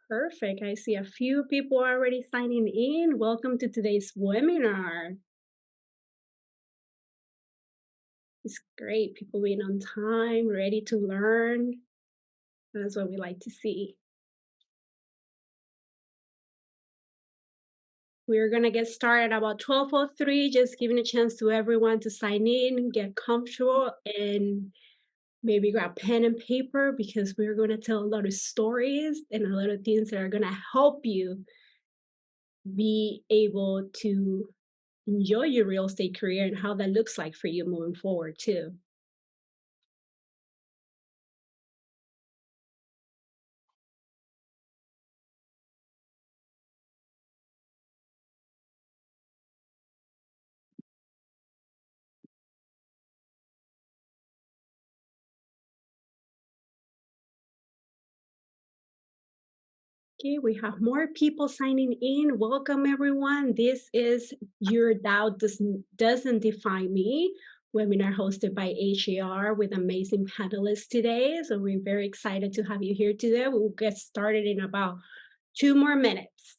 Perfect. I see a few people already signing in. Welcome to today's webinar. It's great. People being on time, ready to learn. That's what we like to see. We're going to get started about 12:03, just giving a chance to everyone to sign in, get comfortable, and maybe grab pen and paper because we're going to tell a lot of stories and a lot of things that are going to help you be able to enjoy your real estate career and how that looks like for you moving forward too. Okay, we have more people signing in. Welcome everyone. This is Your Doubt Doesn't Define Me webinar hosted by HAR with amazing panelists today. So we're very excited to have you here today. We'll get started in about 2 more minutes.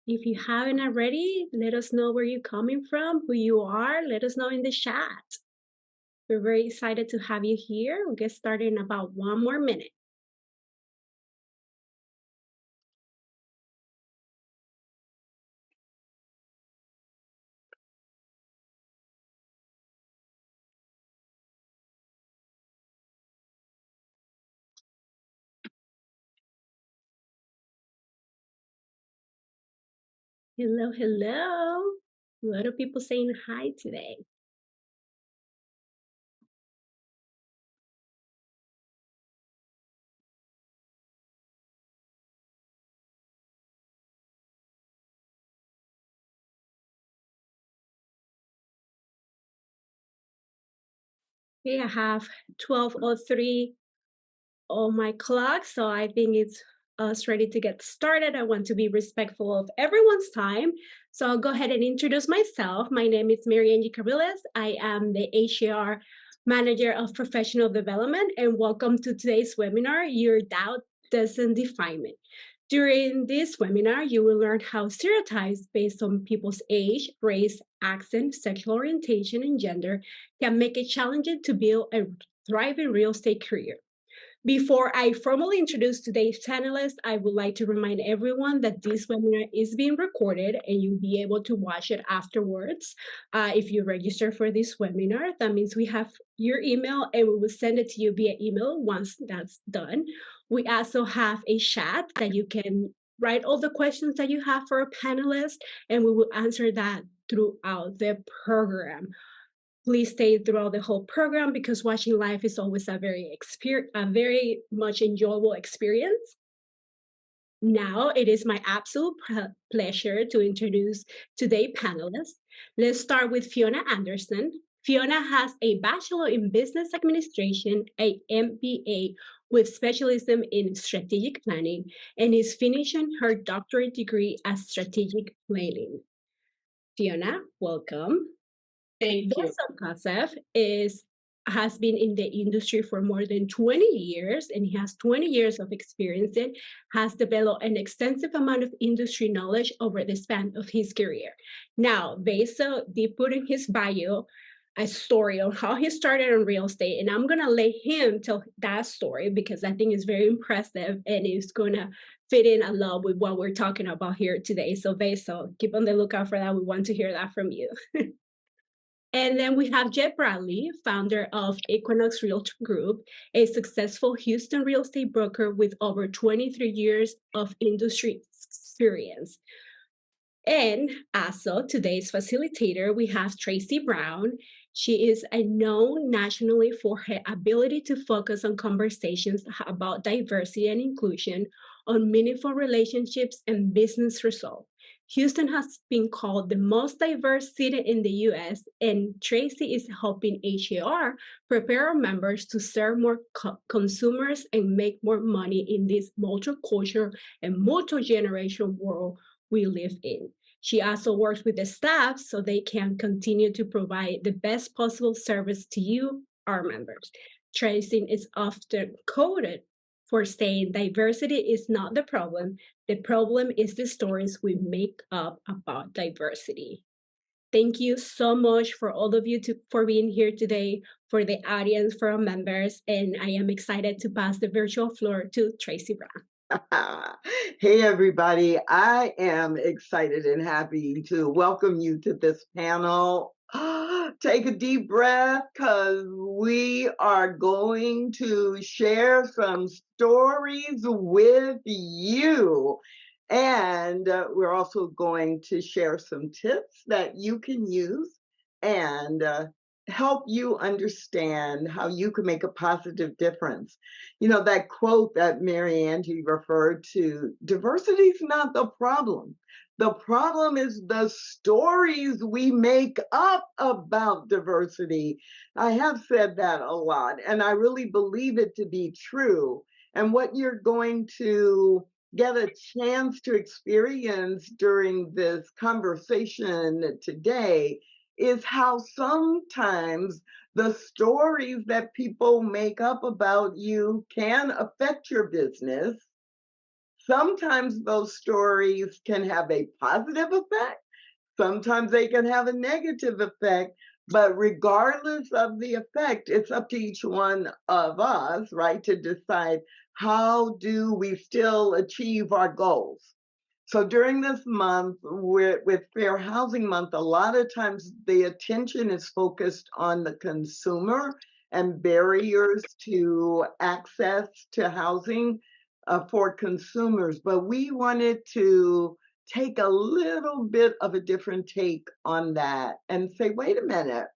If you haven't already, let us know where you're coming from, who you are. Let us know in the chat. We're very excited to have you here. We'll get started in about 1 more minute. Hello, hello. A lot of people saying hi today. Okay, I have 12:03 on my clock, so I think it's us ready to get started. I want to be respectful of everyone's time. So I'll go ahead and introduce myself. My name is Mary Angie Carillas. I am the HAR Manager of Professional Development, and welcome to today's webinar, Your Doubt Doesn't Define Me. During this webinar, you will learn how stereotypes based on people's age, race, accent, sexual orientation, and gender can make it challenging to build a thriving real estate career. Before I formally introduce today's panelists, I would like to remind everyone that this webinar is being recorded and you'll be able to watch it afterwards. If you register for this webinar, that means we have your email and we will send it to you via email once that's done. We also have a chat that you can write all the questions that you have for a panelist, and we will answer that throughout the program. Please stay throughout the whole program because watching live is always a very much enjoyable experience. Now it is my absolute pleasure to introduce today's panelists. Let's start with Fiona Anderson. Fiona has a Bachelor in Business Administration, a MBA with specialism in strategic planning, and is finishing her doctorate degree as strategic planning. Fiona, welcome. Thank you. Vasyl Kasev has been in the industry for more than 20 years, and he has 20 years of experience and has developed an extensive amount of industry knowledge over the span of his career. Now, Vasyl did put in his bio a story on how he started in real estate, and I'm gonna let him tell that story because I think it's very impressive and it's gonna fit in a lot with what we're talking about here today. So Vasyl, keep on the lookout for that. We want to hear that from you. And then we have Jed Bradley, founder of Equinox Realtor Group, a successful Houston real estate broker with over 23 years of industry experience. And also, today's facilitator, we have Tracy Brown. She is known nationally for her ability to focus on conversations about diversity and inclusion, on meaningful relationships and business results. Houston has been called the most diverse city in the US, and Tracy is helping HAR prepare our members to serve more consumers and make more money in this multicultural and multi-generational world we live in. She also works with the staff so they can continue to provide the best possible service to you, our members. Tracing is often quoted for saying diversity is not the problem is the stories we make up about diversity. Thank you so much for all of you for being here today, for the audience, for our members, and I am excited to pass the virtual floor to Tracy Brown. Hey, everybody. I am excited and happy to welcome you to this panel. Take a deep breath because we are going to share some stories with you. And we're also going to share some tips that you can use and help you understand how you can make a positive difference. You know, that quote that Mary Angie referred to, diversity is not the problem. The problem is the stories we make up about diversity. I have said that a lot, and I really believe it to be true. And what you're going to get a chance to experience during this conversation today is how sometimes the stories that people make up about you can affect your business. Sometimes those stories can have a positive effect, sometimes they can have a negative effect. But regardless of the effect, it's up to each one of us, right, to decide how do we still achieve our goals. So during this month, with Fair Housing Month, a lot of times the attention is focused on the consumer and barriers to access to housing for consumers. But we wanted to take a little bit of a different take on that and say, wait a minute,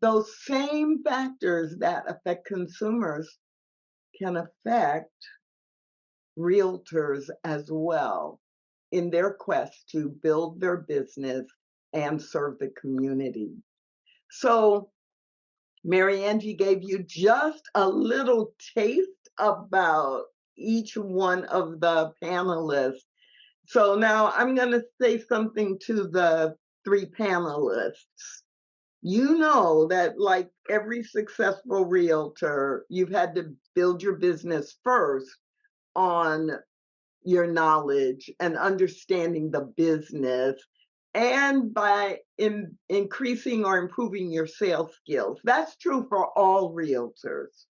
those same factors that affect consumers can affect realtors as well in their quest to build their business and serve the community. So Mary Angie gave you just a little taste about each one of the panelists. So now I'm going to say something to the three panelists. You know that, like every successful realtor, you've had to build your business first on your knowledge and understanding the business, and by increasing or improving your sales skills. That's true for all realtors.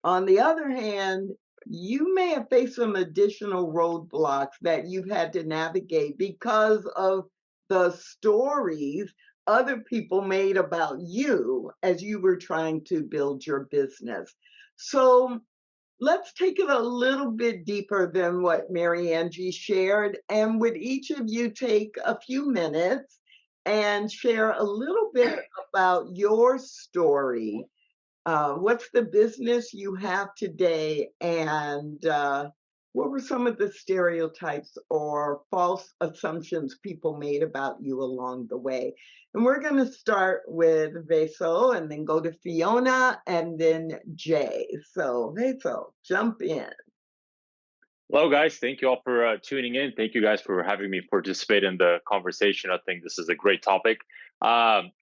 On the other hand, you may have faced some additional roadblocks that you've had to navigate because of the stories other people made about you as you were trying to build your business. So let's take it a little bit deeper than what Mary Angie shared. And would each of you take a few minutes and share a little bit about your story? What's the business you have today? And what were some of the stereotypes or false assumptions people made about you along the way? And we're going to start with Veso and then go to Fiona and then Jay. So, Veso, jump in. Hello, guys. Thank you all for tuning in. Thank you guys for having me participate in the conversation. I think this is a great topic.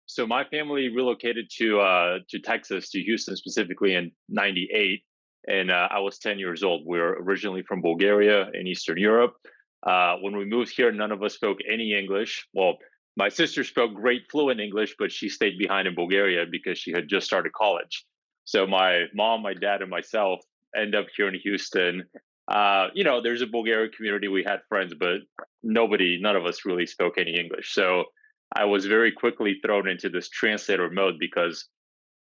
So my family relocated to Texas, to Houston specifically in '98, and I was 10 years old. We were originally from Bulgaria in Eastern Europe. When we moved here, none of us spoke any English. Well, my sister spoke great fluent English, but she stayed behind in Bulgaria because she had just started college. So my mom, my dad, and myself end up here in Houston. There's a Bulgarian community. We had friends, but none of us really spoke any English. So I was very quickly thrown into this translator mode because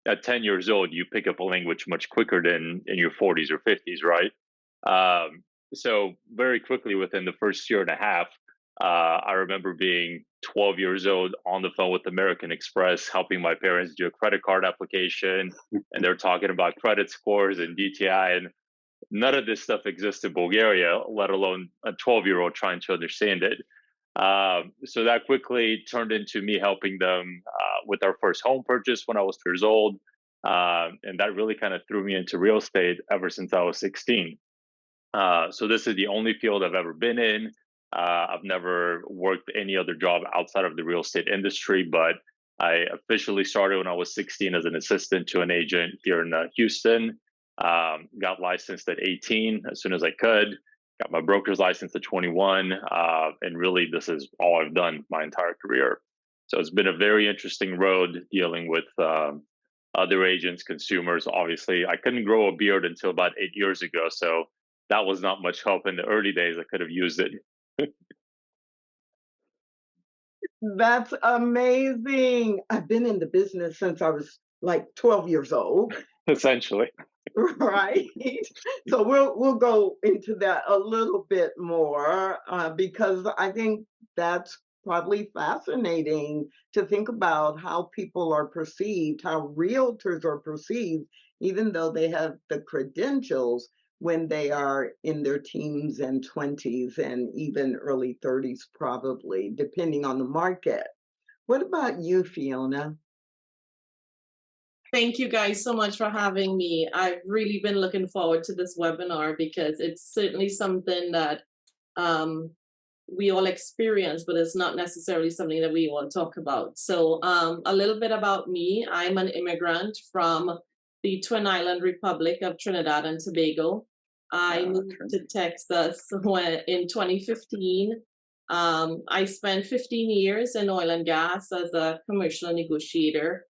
at 10 years old, you pick up a language much quicker than in your 40s or 50s, right? Um, so very quickly within the first year and a half, I remember being 12 years old on the phone with American Express, helping my parents do a credit card application, and they're talking about credit scores and DTI, and none of this stuff exists in Bulgaria, let alone a 12-year-old trying to understand it. So that quickly turned into me helping them with our first home purchase when I was 2 years old. And that really kind of threw me into real estate ever since I was 16. So this is the only field I've ever been in. I've never worked any other job outside of the real estate industry, but I officially started when I was 16 as an assistant to an agent here in Houston. Got licensed at 18 as soon as I could. Got my broker's license at 21, and really this is all I've done my entire career. So it's been a very interesting road dealing with other agents, consumers. Obviously, I couldn't grow a beard until about 8 years ago, so that was not much help in the early days. I could have used it. That's amazing. I've been in the business since I was like 12 years old. Essentially. Right. So we'll go into that a little bit more because I think that's probably fascinating to think about how people are perceived, how realtors are perceived, even though they have the credentials when they are in their teens and 20s and even early 30s, probably, depending on the market. What about you, Fiona? Thank you guys so much for having me. I've really been looking forward to this webinar because it's certainly something that um, we all experience, but it's not necessarily something that we all talk about. So a little bit about me. I'm an immigrant from the Twin Island Republic of Trinidad and Tobago. I moved to Texas in 2015. I spent 15 years in oil and gas as a commercial negotiator.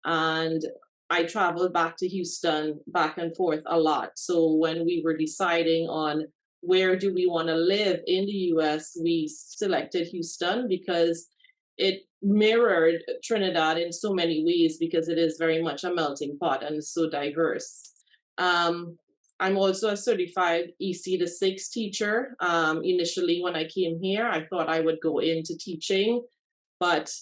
And I traveled back to Houston back and forth a lot. So when we were deciding on where do we want to live in the US, we selected Houston because it mirrored Trinidad in so many ways because it is very much a melting pot and so diverse. Um, I'm also a certified EC to 6 teacher. Initially, when I came here, I thought I would go into teaching, but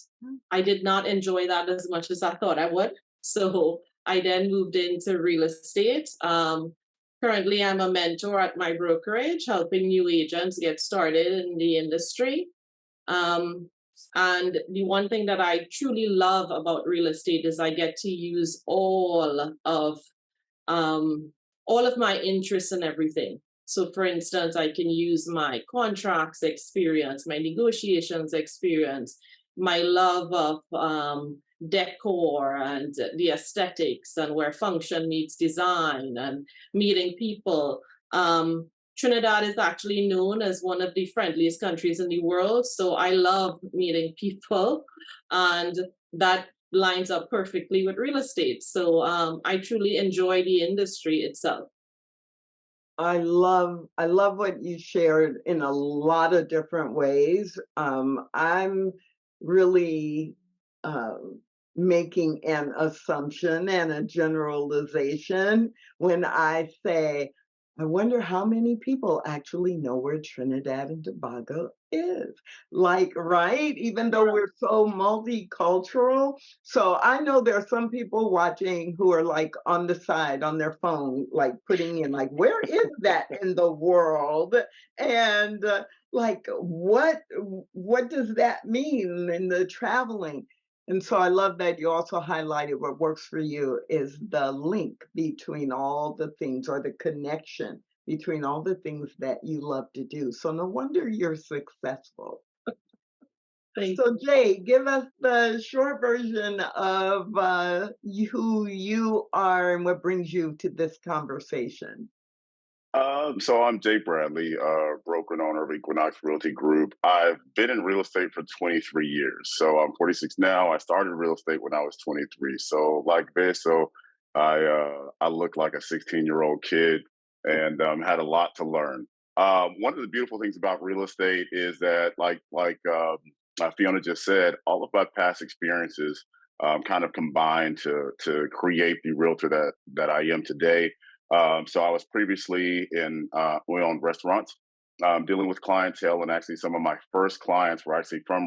I did not enjoy that as much as I thought I would. So I then moved into real estate. Currently, I'm a mentor at my brokerage, helping new agents get started in the industry. And the one thing that I truly love about real estate is I get to use all of my interests and everything. So, for instance, I can use my contracts experience, my negotiations experience, my love of decor and the aesthetics and where function meets design and meeting people. Trinidad is actually known as one of the friendliest countries in the world. So I love meeting people, and that lines up perfectly with real estate. So I truly enjoy the industry itself. I love what you shared in a lot of different ways. I'm really making an assumption and a generalization when I say, I wonder how many people actually know where Trinidad and Tobago is. Like, right? Even though we're so multicultural. So I know there are some people watching who are like on the side on their phone, like putting in like, where is that in the world? And like, what does that mean in the traveling? And so I love that you also highlighted what works for you is the link between all the things or the connection between all the things that you love to do. So no wonder you're successful. Thank So Jay, give us the short version of who you are and what brings you to this conversation. So I'm Jay Bradley, broker and owner of Equinox Realty Group. I've been in real estate for 23 years. So I'm 46 now. I started real estate when I was 23. So like this, so I look like a 16-year-old kid and had a lot to learn. One of the beautiful things about real estate is that Fiona just said, all of my past experiences kind of combined to create the realtor that I am today. So I was previously in we owned restaurants, dealing with clientele, and actually some of my first clients were actually from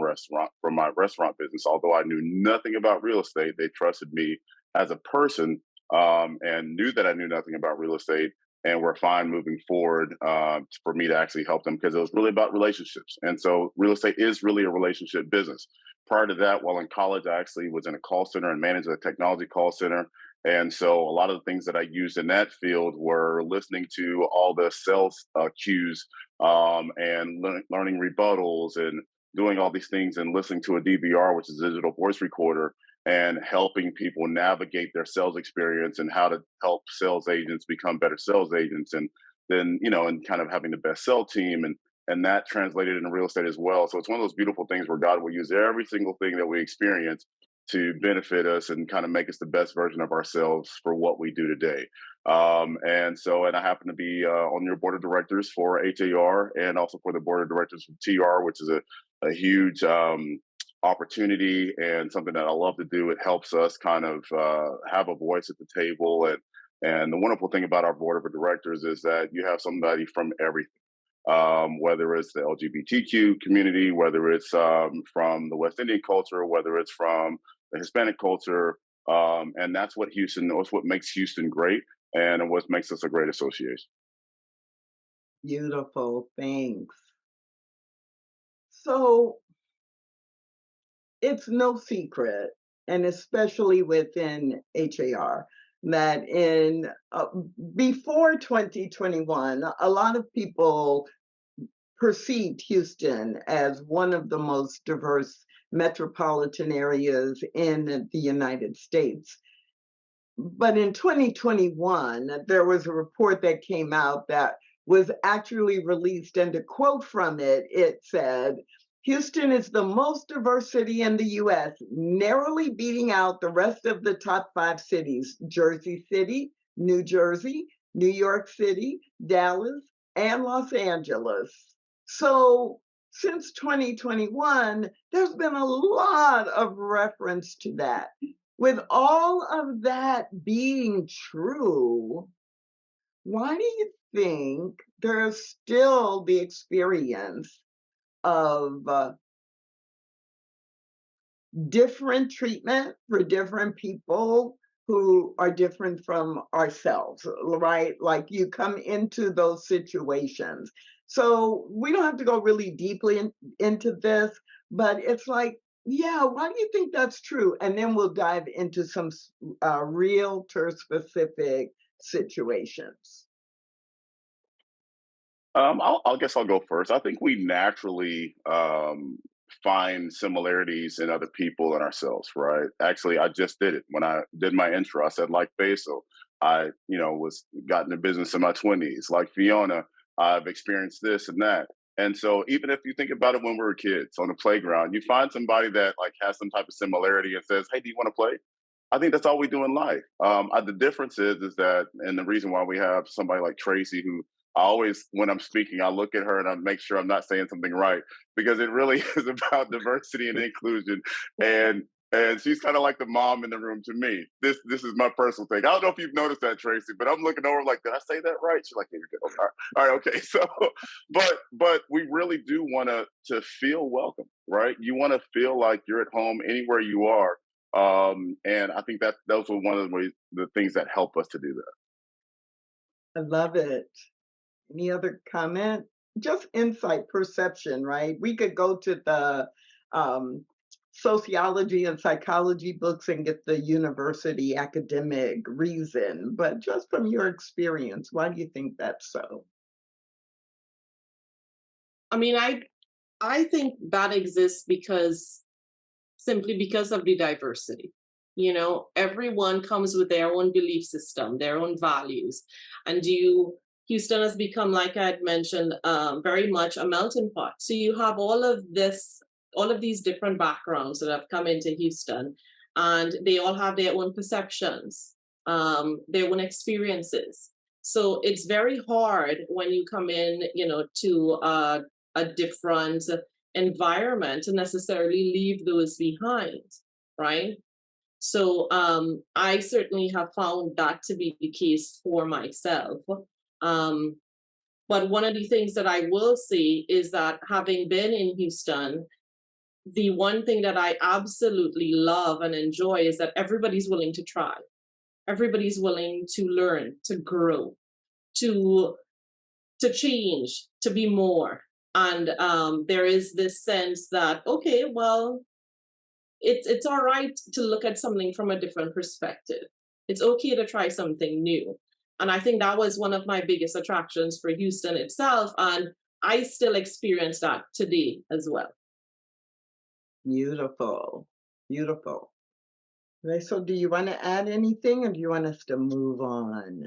my restaurant business. Although I knew nothing about real estate, they trusted me as a person, and knew that I knew nothing about real estate, and were fine moving forward, for me to actually help them, because it was really about relationships. And so real estate is really a relationship business. Prior to that, while in college, I actually was in a call center and managed a technology call center. And so a lot of the things that I used in that field were listening to all the sales cues, and learning rebuttals, and doing all these things, and listening to a DVR, which is a digital voice recorder, and helping people navigate their sales experience and how to help sales agents become better sales agents. And then, and kind of having the best sell team, and that translated into real estate as well. So it's one of those beautiful things where God will use every single thing that we experience to benefit us and kind of make us the best version of ourselves for what we do today. And I happen to be on your board of directors for HAR, and also for the board of directors for TR, which is a huge opportunity and something that I love to do. It helps us kind of have a voice at the table. And the wonderful thing about our board of directors is that you have somebody from everything, whether it's the LGBTQ community, whether it's from the West Indian culture, whether it's from the Hispanic culture. And that's what makes Houston great, and what makes us a great association. Beautiful. Thanks. So it's no secret, and especially within HAR, that in before 2021, a lot of people perceived Houston as one of the most diverse metropolitan areas in the United States. But in 2021, there was a report that came out that was actually released, and to quote from it, it said, Houston is the most diverse city in the US, narrowly beating out the rest of the top 5 cities: Jersey City, New Jersey, New York City, Dallas, and Los Angeles. So since 2021, there's been a lot of reference to that. With all of that being true, why do you think there's still the experience of different treatment for different people who are different from ourselves, right? Like, you come into those situations. So we don't have to go really deeply into this, but it's like, yeah, why do you think that's true? And then we'll dive into some realtor specific situations. I guess I'll go first. I think we naturally find similarities in other people and ourselves, right? Actually, I just did it when I did my intro. I said, like Basil, I, was got into business in my 20s. Like Fiona, I've experienced this and that. And so, even if you think about it, when we were kids on the playground, you find somebody that like has some type of similarity and says, "Hey, do you want to play?" I think that's all we do in life. The difference is that, and the reason why we have somebody like Tracy, who I always, when I'm speaking, I look at her and I make sure I'm not saying something right, because it really is about diversity and inclusion. And she's kind of like the mom in the room to me. This is my personal thing. I don't know if you've noticed that, Tracy, but I'm looking over like, did I say that right? She's like, yeah, you did. Okay. All right, okay. So, but we really do want to feel welcome, right? You want to feel like you're at home anywhere you are. And I think that those were one of the things that help us to do that. I love it. Any other comment? Just insight, perception, right? We could go to the sociology and psychology books and get the university academic reason, but just from your experience, why do you think that's so? I mean, I think that exists simply because of the diversity. Everyone comes with their own belief system, their own values, and Houston has become, like I had mentioned, very much a melting pot. So you have all of these different backgrounds that have come into Houston, and they all have their own perceptions, their own experiences. So it's very hard when you come in, to a different environment to necessarily leave those behind, right? So I certainly have found that to be the case for myself. Um, but one of the things that I will say is that having been in Houston, the one thing that I absolutely love and enjoy is that everybody's willing to try. Everybody's willing to learn, to grow, to change, to be more. And there is this sense that, okay, well, it's all right to look at something from a different perspective. It's okay to try something new. And I think that was one of my biggest attractions for Houston itself. And I still experience that today as well. Beautiful. Beautiful. Okay, so do you want to add anything or do you want us to move on?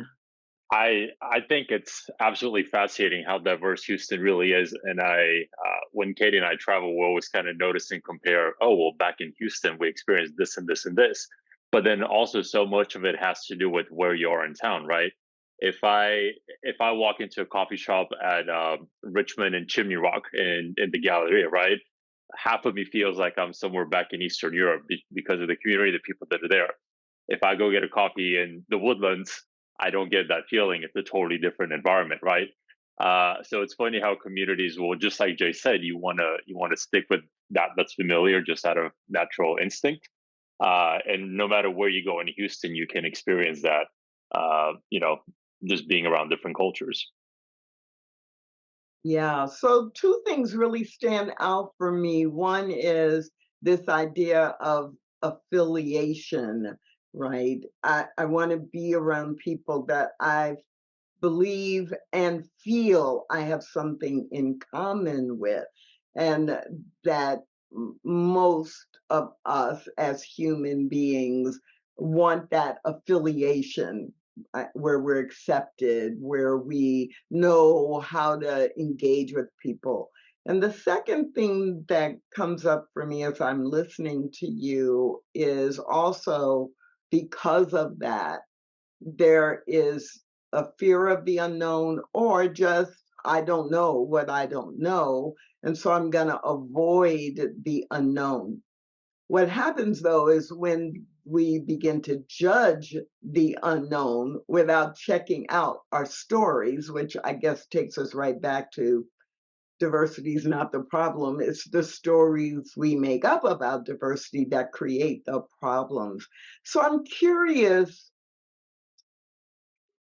I think it's absolutely fascinating how diverse Houston really is, and when Katie and I travel, we always kind of notice and compare. Oh well, back in Houston, we experienced this and this and this, but then also so much of it has to do with where you are in town, right? If I walk into a coffee shop at Richmond and Chimney Rock in the Galleria, right? Half of me feels like I'm somewhere back in Eastern Europe because of the community, the people that are there. If I go get a coffee in the Woodlands, I don't get that feeling. It's a totally different environment, right? So it's funny how communities will, just like Jay said, you wanna stick with that's familiar, just out of natural instinct. And no matter where you go in Houston, you can experience that. You know, just being around different cultures. Yeah, so two things really stand out for me. One is this idea of affiliation, right? I want to be around people that I believe and feel I have something in common with, and that most of us as human beings want that affiliation, where we're accepted, where we know how to engage with people. And the second thing that comes up for me as I'm listening to you is also because of that there is a fear of the unknown, or just I don't know what I don't know. And so I'm going to avoid the unknown. What happens though is when we begin to judge the unknown without checking out our stories, which I guess takes us right back to diversity is not the problem. It's the stories we make up about diversity that create the problems. So I'm curious,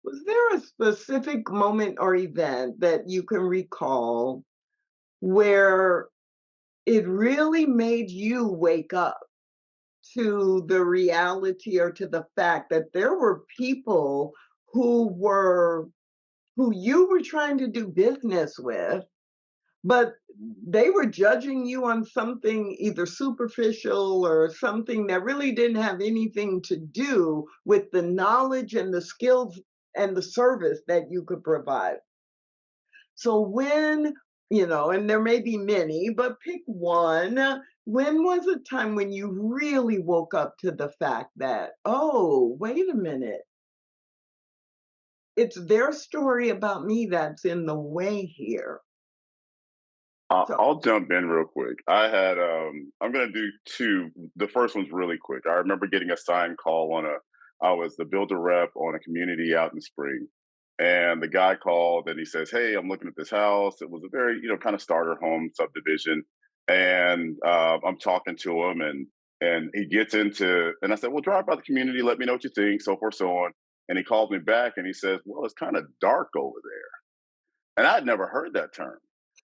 was there a specific moment or event that you can recall where it really made you wake up to the reality or to the fact that there were people who were who you were trying to do business with, but they were judging you on something either superficial or something that really didn't have anything to do with the knowledge and the skills and the service that you could provide. So when, and there may be many, but pick one. When was a time when you really woke up to the fact that, oh, wait a minute, it's their story about me that's in the way here? So, I'll jump in real quick. I'm gonna do two. The first one's really quick. I remember getting a sign call I was the builder rep on a community out in Spring. And the guy called and he says, "Hey, I'm looking at this house." It was a very, kind of starter home subdivision. And I'm talking to him and he gets into, and I said, "Well, drive by the community, let me know what you think," so forth, so on. And he called me back and he says, "Well, it's kind of dark over there." And I'd never heard that term.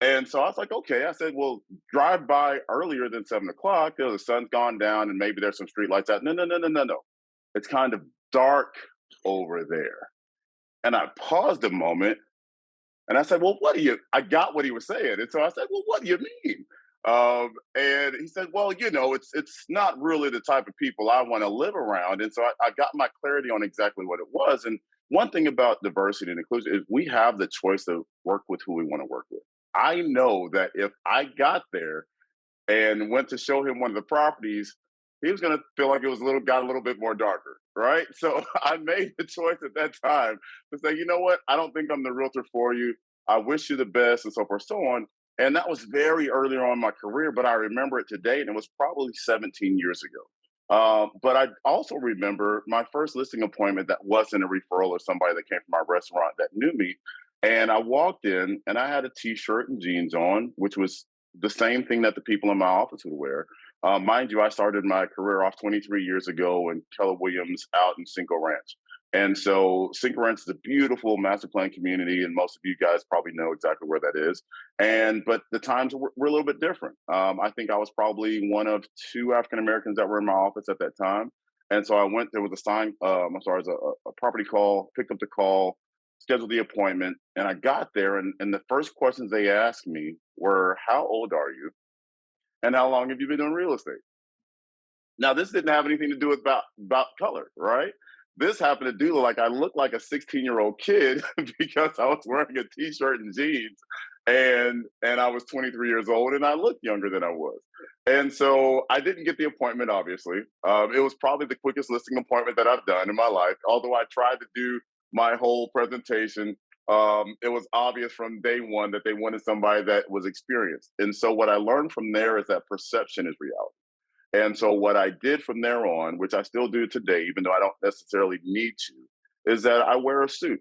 And so I was like, okay. I said, well, drive by earlier than 7 o'clock. The sun's gone down and maybe there's some street lights out. No, no, no, no, no, no. It's kind of dark over there. And I paused a moment and I said, well, what do you, I got what he was saying. And so I said, well, what do you mean? And he said, well, it's not really the type of people I want to live around. And so I got my clarity on exactly what it was. And one thing about diversity and inclusion is we have the choice to work with who we want to work with. I know that if I got there and went to show him one of the properties, he was going to feel like it was got a little bit more darker, right? So I made the choice at that time to say, you know what? I don't think I'm the realtor for you. I wish you the best, and so forth, so on. And that was very early on in my career, but I remember it today, and it was probably 17 years ago. But I also remember my first listing appointment that wasn't a referral or somebody that came from my restaurant that knew me. And I walked in and I had a t shirt and jeans on, which was the same thing that the people in my office would wear. Mind you, I started my career off 23 years ago in Keller Williams out in Cinco Ranch. And so Cinco Ranch is a beautiful master plan community, and most of you guys probably know exactly where that is. And but the times were a little bit different. I think I was probably one of two African Americans that were in my office at that time. And so I went there with a sign. I'm sorry, it was a property call. Picked up the call, scheduled the appointment, and I got there. And the first questions they asked me were, "How old are you? And how long have you been doing real estate?" Now, this didn't have anything to do with about color, right? This happened to do like I looked like a 16-year-old kid because I was wearing a t-shirt and jeans, and I was 23 years old, and I looked younger than I was. And so I didn't get the appointment. Obviously, it was probably the quickest listing appointment that I've done in my life. Although I tried to do my whole presentation, it was obvious from day one that they wanted somebody that was experienced. And so what I learned from there is that perception is reality. And so what I did from there on, which I still do today, even though I don't necessarily need to, is that I wear a suit.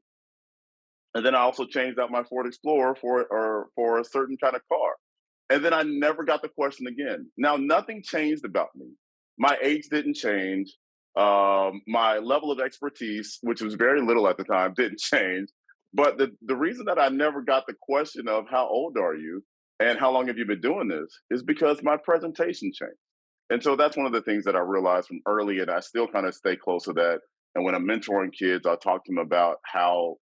And then I also changed out my Ford Explorer for a certain kind of car. And then I never got the question again. Now nothing changed about me. My age didn't change. My level of expertise, which was very little at the time, didn't change. But the reason that I never got the question of how old are you and how long have you been doing this is because my presentation changed. And so that's one of the things that I realized from early, and I still kind of stay close to that. And when I'm mentoring kids, I talk to them about how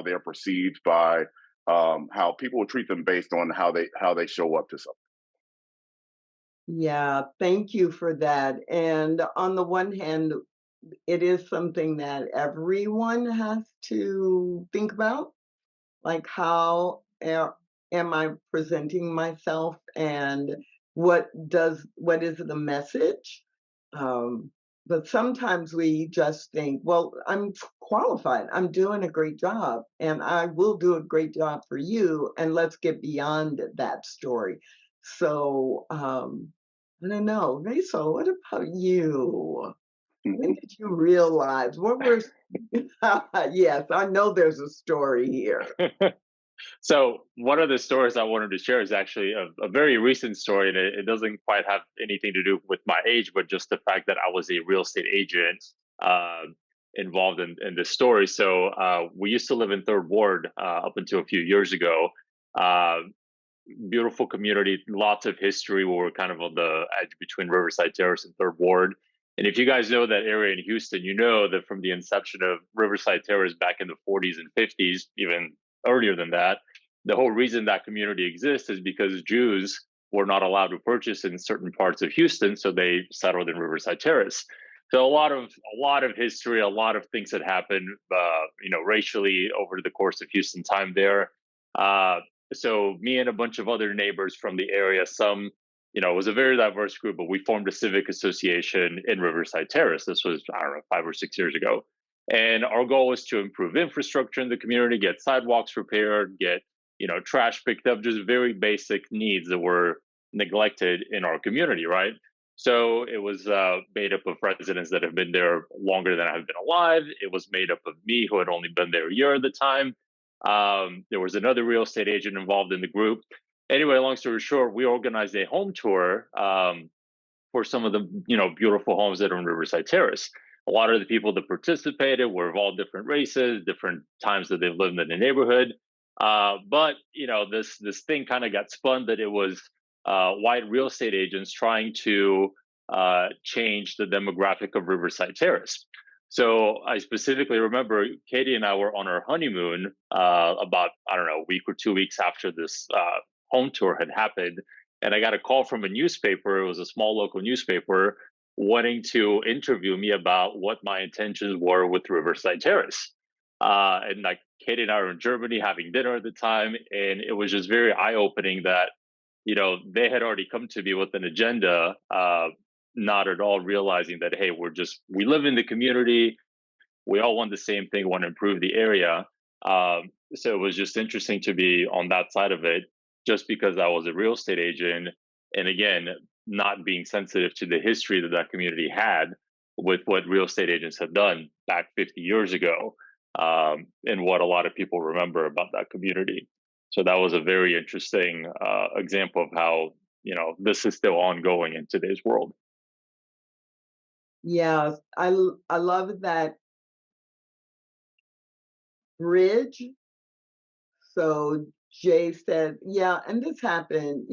they're perceived by how people will treat them based on how they show up to something. Yeah, thank you for that. And on the one hand, it is something that everyone has to think about, like am I presenting myself and what is the message? Um, but sometimes we just think, well, I'm qualified. I'm doing a great job and I will do a great job for you. And let's get beyond that story. So I don't know. Rachel, what about you? When did you realize what were yes, I know there's a story here. So one of the stories I wanted to share is actually a very recent story, and it doesn't quite have anything to do with my age, but just the fact that I was a real estate agent uh, involved in this story. So we used to live in Third Ward up until a few years ago. Uh, Beautiful community, lots of history. We were kind of on the edge between Riverside Terrace and Third Ward. And if you guys know that area in Houston, you know that from the inception of Riverside Terrace back in the 40s and 50s, even earlier than that, the whole reason that community exists is because Jews were not allowed to purchase in certain parts of Houston, so they settled in Riverside Terrace. So a lot of history, a lot of things that happened, racially over the course of Houston time there. Uh, so me and a bunch of other neighbors from the area, some, it was a very diverse group, but we formed a civic association in Riverside Terrace. This was, I don't know, 5 or 6 years ago. And our goal was to improve infrastructure in the community, get sidewalks repaired, get, trash picked up, just very basic needs that were neglected in our community, right? So it was made up of residents that have been there longer than I have been alive. It was made up of me, who had only been there a year at the time. There was another real estate agent involved in the group. Anyway, long story short, we organized a home tour for some of the beautiful homes that are in Riverside Terrace. A lot of the people that participated were of all different races, different times that they've lived in the neighborhood. But this thing kind of got spun that it was white real estate agents trying to change the demographic of Riverside Terrace. So I specifically remember Katie and I were on our honeymoon about, I don't know, a week or 2 weeks after this home tour had happened. And I got a call from a newspaper. It was a small local newspaper wanting to interview me about what my intentions were with Riverside Terrace. And like Katie and I were in Germany having dinner at the time. And it was just very eye opening that, they had already come to me with an agenda, not at all realizing that, hey, we live in the community. We all want the same thing, want to improve the area. So it was just interesting to be on that side of it. just because I was a real estate agent. And again, not being sensitive to the history that that community had with what real estate agents had done back 50 years ago, and what a lot of people remember about that community. So that was a very interesting example of how, this is still ongoing in today's world. Yes, I love that bridge. So Jay said, yeah, and this happened,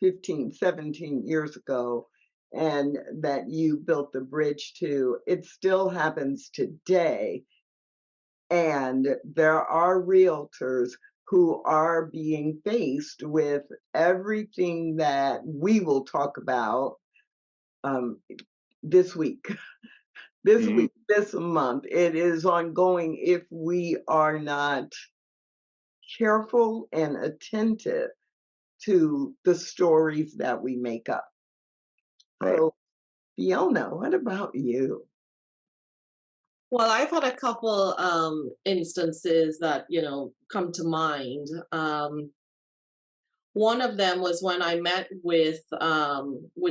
15, 17 years ago, and that you built the bridge to. It still happens today. And there are realtors who are being faced with everything that we will talk about um, this week. This Mhm. week, this month. It is ongoing if we are not careful and attentive to the stories that we make up. Right. So, Fiona, what about you? Well, I've had a couple instances that, come to mind. One of them was when I met with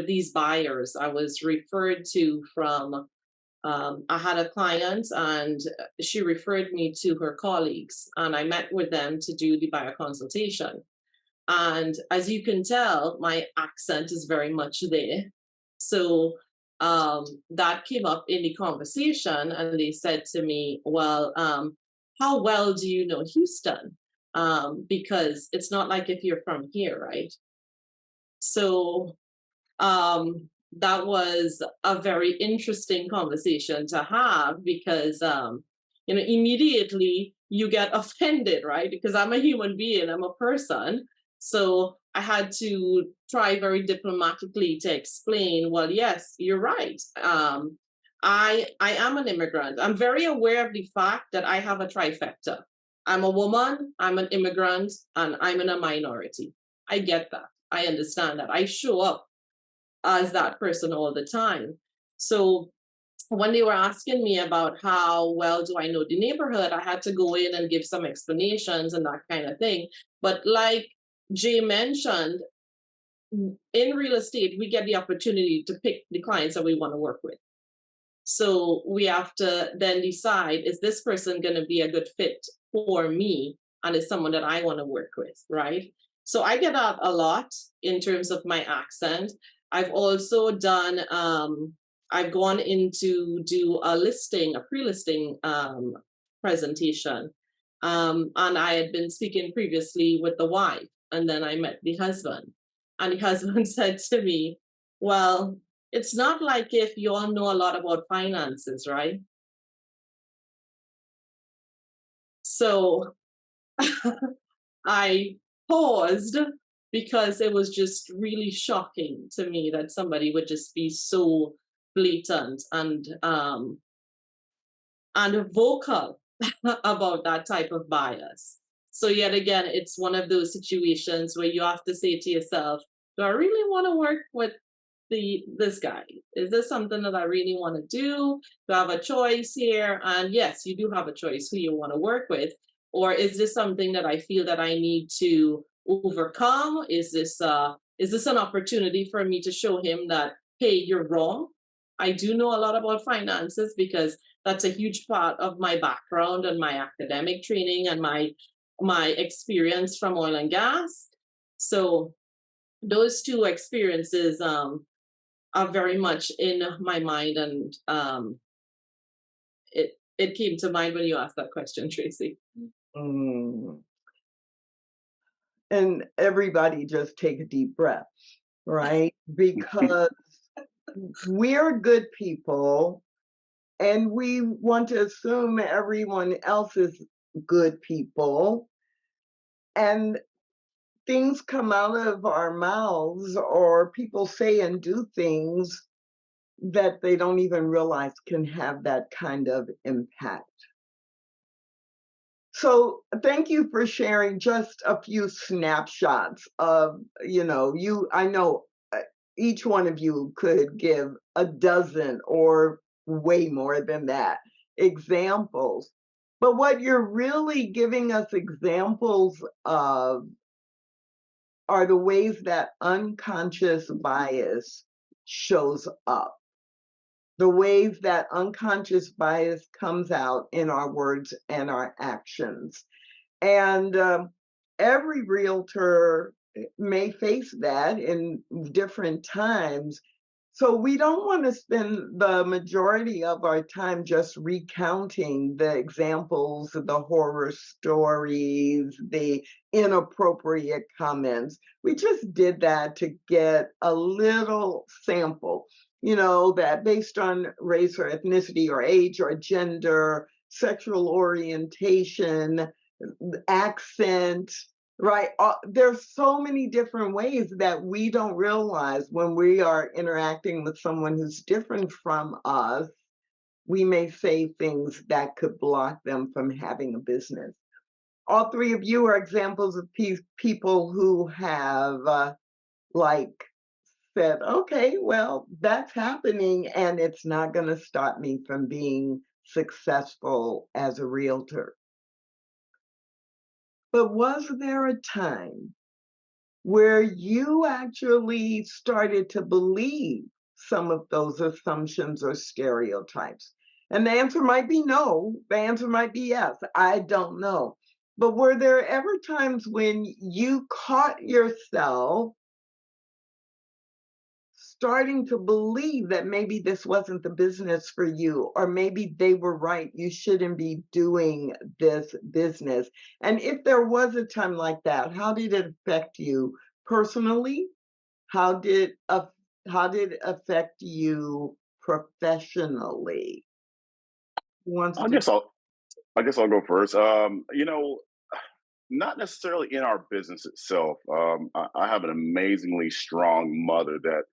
these buyers. I was referred to from I had a client, and she referred me to her colleagues, and I met with them to do the buyer consultation. And as you can tell, my accent is very much there. So that came up in the conversation, and they said to me, well, how well do you know Houston? Because it's not like if you're from here, right? So that was a very interesting conversation to have because, immediately you get offended, right? Because I'm a human being, I'm a person. So I had to try very diplomatically to explain, well, yes, you're right. I am an immigrant. I'm very aware of the fact that I have a trifecta. I'm a woman, I'm an immigrant, and I'm in a minority. I get that. I understand that. I show up as that person all the time. So when they were asking me about how well do I know the neighborhood, I had to go in and give some explanations and that kind of thing. But like Jay mentioned, in real estate, we get the opportunity to pick the clients that we want to work with. So we have to then decide, is this person going to be a good fit for me? And is someone that I want to work with, right? So I get out a lot in terms of my accent. I've also done, I've gone in to do a pre-listing presentation. And I had been speaking previously with the wife, and then I met the husband. And the husband said to me, well, it's not like if you all know a lot about finances, right? So I paused because it was just really shocking to me that somebody would just be so blatant and vocal about that type of bias. So yet again, it's one of those situations where you have to say to yourself, do I really want to work with this guy? Is this something that I really want to do? Do I have a choice here? And yes, you do have a choice who you want to work with. Or is this something that I feel that I need to overcome? Is this an opportunity for me to show him that, hey, you're wrong? I do know a lot about finances because that's a huge part of my background and my academic training and my experience from oil and gas. So those two experiences are very much in my mind, and it came to mind when you asked that question, Tracy. Mm. And everybody just take a deep breath, right? Because we're good people and we want to assume everyone else is good people. And things come out of our mouths, or people say and do things that they don't even realize can have that kind of impact. So thank you for sharing just a few snapshots of, I know each one of you could give a dozen or way more than that examples. But what you're really giving us examples of are the ways that unconscious bias shows up. The ways that unconscious bias comes out in our words and our actions. And every realtor may face that in different times. So we don't want to spend the majority of our time just recounting the examples, the horror stories, the inappropriate comments. We just did that to get a little sample, that based on race or ethnicity or age or gender, sexual orientation, accent, right? There's so many different ways that we don't realize when we are interacting with someone who's different from us. We may say things that could block them from having a business. All three of you are examples of people who have like said, okay, well, that's happening and it's not going to stop me from being successful as a realtor. But was there a time where you actually started to believe some of those assumptions or stereotypes? And the answer might be no, the answer might be yes, I don't know. But were there ever times when you caught yourself starting to believe that maybe this wasn't the business for you, or maybe they were right, you shouldn't be doing this business? And if there was a time like that, how did it affect you personally? How did it affect you professionally? Who wants I to? guess I'll I guess I'll go first. Not necessarily in our business itself. I have an amazingly strong mother that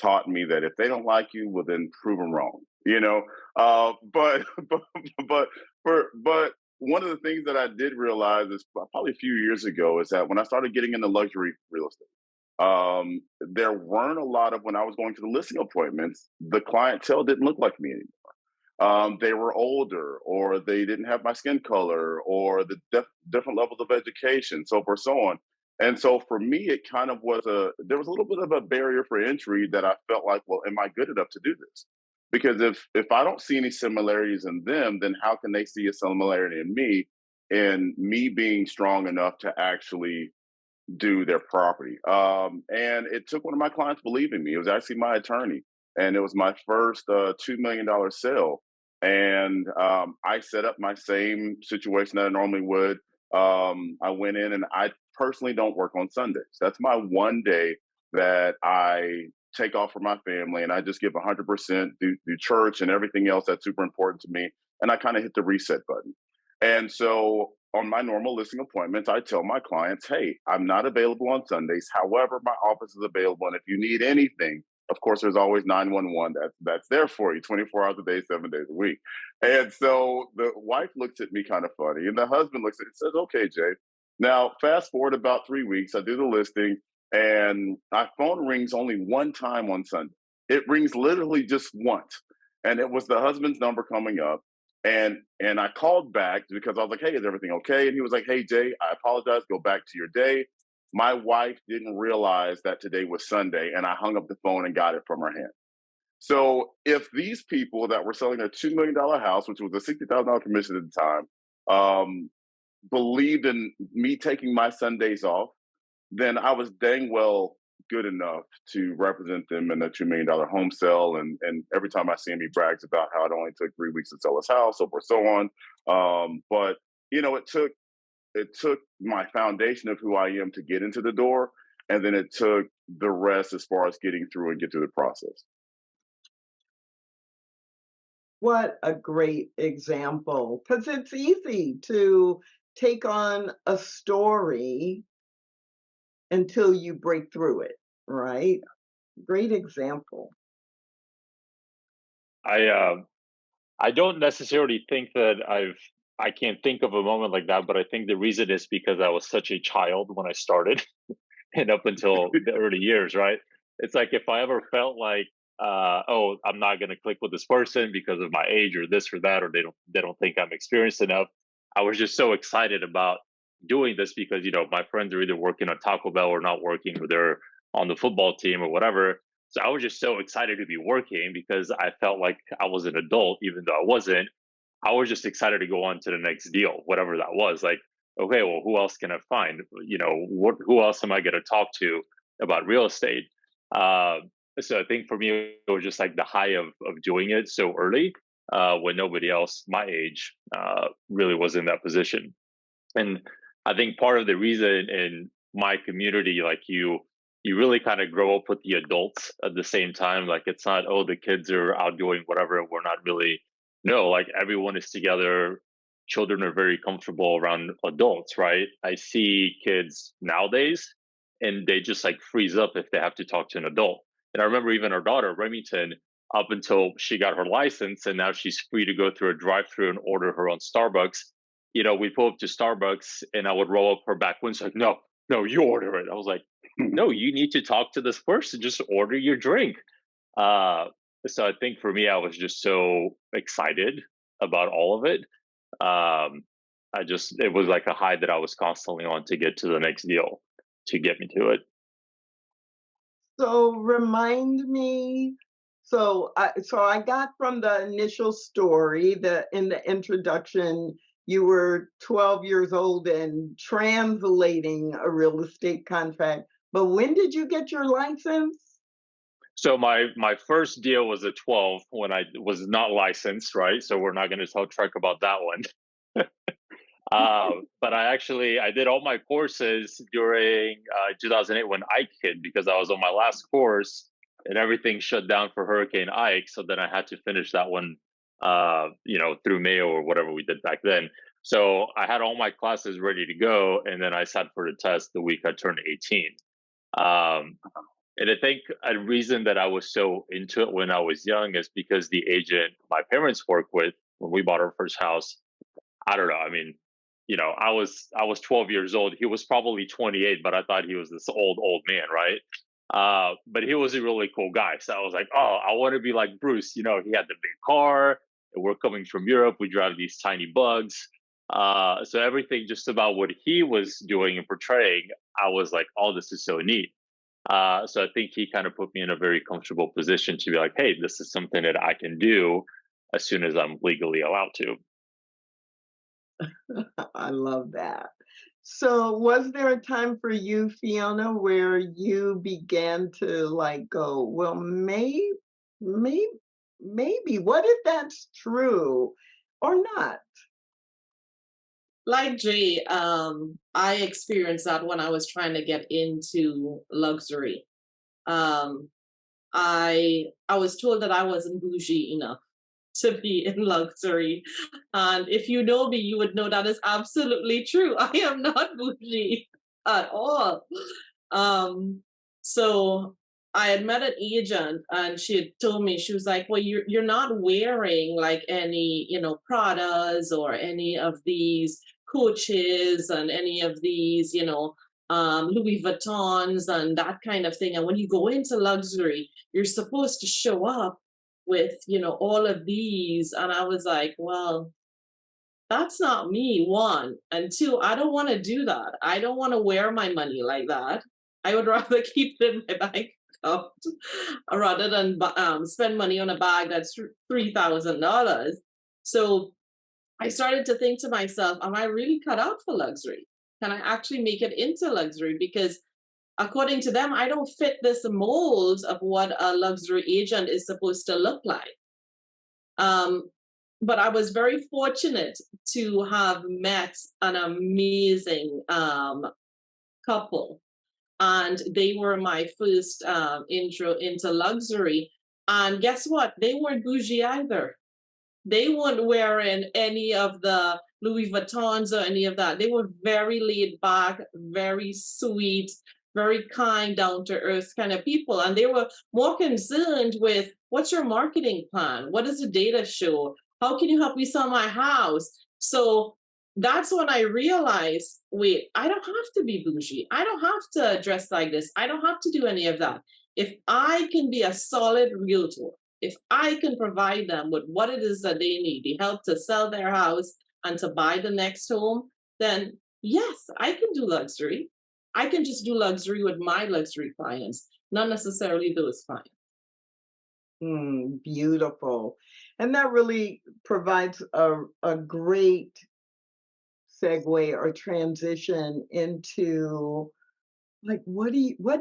taught me that if they don't like you, well, then prove them wrong. But but one of the things that I did realize is probably a few years ago is that when I started getting into luxury real estate, there weren't a lot of when I was going to the listing appointments, the clientele didn't look like me anymore. They were older, or they didn't have my skin color, or the different levels of education, so forth, so on. And so for me, it kind of was there was a little bit of a barrier for entry that I felt like, well, am I good enough to do this? Because if I don't see any similarities in them, then how can they see a similarity in me being strong enough to actually do their property? And it took one of my clients believing me. It was actually my attorney, and it was my first $2 million sale. And I set up my same situation that I normally would. I went in, and I personally don't work on Sundays. That's my one day that I take off for my family, and I just give 100%, do church and everything else that's super important to me. And I kind of hit the reset button. And so on my normal listing appointments, I tell my clients, hey, I'm not available on Sundays. However, my office is available. And if you need anything, of course, there's always 911 that's there for you 24 hours a day, 7 days a week. And so the wife looks at me kind of funny, and the husband looks at me and says, okay, Jay. Now, fast forward about 3 weeks, I do the listing, and my phone rings only one time on Sunday. It rings literally just once. And it was the husband's number coming up. And I called back because I was like, hey, is everything okay? And he was like, hey, Jay, I apologize. Go back to your day. My wife didn't realize that today was Sunday, and I hung up the phone and got it from her hand. So if these people that were selling a $2 million house, which was a $60,000 commission at the time, believed in me taking my Sundays off, then I was dang well good enough to represent them in a $2 million home sale. And every time I see him, he brags about how it only took 3 weeks to sell his house, so forth, so on. But it took my foundation of who I am to get into the door, and then it took the rest as far as getting through and get through the process. What a great example, because it's easy to take on a story until you break through it, right? Great example. I don't necessarily think that I can't think of a moment like that, but I think the reason is because I was such a child when I started and up until the early years, right? It's like if I ever felt like, oh, I'm not going to click with this person because of my age or this or that, or they don't think I'm experienced enough. I was just so excited about doing this because, my friends are either working at Taco Bell or not working, or they're on the football team or whatever. So I was just so excited to be working because I felt like I was an adult, even though I wasn't. I was just excited to go on to the next deal, whatever that was. Like, okay, well, who else can I find? Who else am I going to talk to about real estate? Uh, so I think for me, it was just like the high of doing it so early when nobody else my age really was in that position. And I think part of the reason in my community, like you really kind of grow up with the adults at the same time. Like it's not, oh, the kids are out doing whatever. We're not really, no, like everyone is together. Children are very comfortable around adults, right? I see kids nowadays and they just like freeze up if they have to talk to an adult. And I remember even our daughter, Remington, up until she got her license and now she's free to go through a drive through and order her own Starbucks. We pull up to Starbucks and I would roll up her back window, like, no, no, you order it. I was like, no, you need to talk to this person. Just order your drink. Uh, so I think for me, I was just so excited about all of it. It was like a high that I was constantly on to get to the next deal to get me to it. So remind me. So I got from the initial story, in the introduction, you were 12 years old and translating a real estate contract. But when did you get your license? So my first deal was at 12 when I was not licensed, right? So we're not going to tell Trek about that one. But I did all my courses during 2008 when Ike hit because I was on my last course and everything shut down for Hurricane Ike. So then I had to finish that one, through Mayo or whatever we did back then. So I had all my classes ready to go, and then I sat for the test the week I turned 18. Um, and I think a reason that I was so into it when I was young is because the agent my parents worked with when we bought our first house, I don't know. I mean, I was 12 years old. He was probably 28, but I thought he was this old man, right? But he was a really cool guy. So I was like, oh, I want to be like Bruce. He had the big car. And we're coming from Europe. We drive these tiny bugs. So everything just about what he was doing and portraying, I was like, oh, this is so neat. So I think he kind of put me in a very comfortable position to be like, hey, this is something that I can do as soon as I'm legally allowed to. I love that. So was there a time for you, Fiona, where you began to like go, well, maybe, what if that's true or not? Like Jay, I experienced that when I was trying to get into luxury. Um, I was told that I wasn't bougie enough to be in luxury. And if you know me, you would know that is absolutely true. I am not bougie at all. Um, so I had met an agent and she had told me, she was like, well, you're not wearing like any, Pradas or any of these Coaches and any of these, Louis Vuittons and that kind of thing. And when you go into luxury, you're supposed to show up with, all of these. And I was like, well, that's not me, one. And two, I don't want to do that. I don't want to wear my money like that. I would rather keep it in my bank account rather than spend money on a bag that's $3,000. So I started to think to myself, am I really cut out for luxury? Can I actually make it into luxury? Because according to them, I don't fit this mold of what a luxury agent is supposed to look like. But I was very fortunate to have met an amazing couple. And they were my first intro into luxury. And guess what? They weren't bougie either. They weren't wearing any of the Louis Vuittons or any of that. They were very laid back, very sweet, very kind, down to earth kind of people. And they were more concerned with, what's your marketing plan? What does the data show? How can you help me sell my house? So that's when I realized, wait, I don't have to be bougie. I don't have to dress like this. I don't have to do any of that. If I can be a solid realtor, if I can provide them with what it is that they need, the help to sell their house and to buy the next home, then Yes, I can do luxury. I can just do luxury with my luxury clients, not necessarily those clients. Beautiful. And that really provides a great segue or transition into, like, what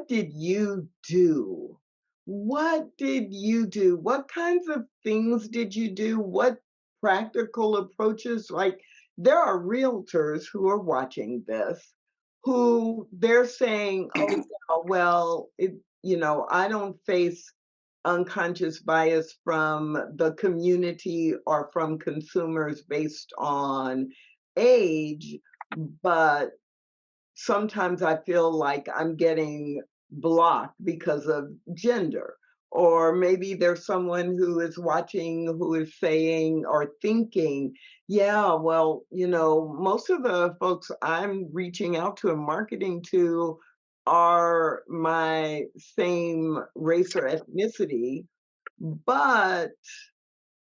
did you do? What did you do? What kinds of things did you do? What practical approaches? Like, there are realtors who are watching this who they're saying, oh, yeah, well, I don't face unconscious bias from the community or from consumers based on age, but sometimes I feel like I'm getting blocked because of gender. Or maybe there's someone who is watching who is saying or thinking, yeah, well, most of the folks I'm reaching out to and marketing to are my same race or ethnicity, but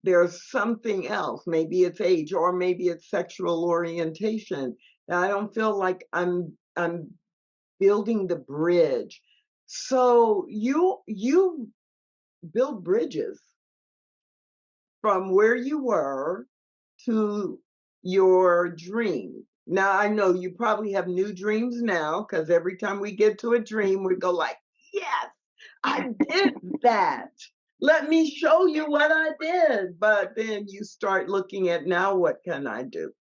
there's something else. Maybe it's age or maybe it's sexual orientation. And I don't feel like I'm building the bridge. So you build bridges from where you were to your dream. Now I know you probably have new dreams now because every time we get to a dream, we go like, yes, I did that. Let me show you what I did. But then you start looking at now, what can I do?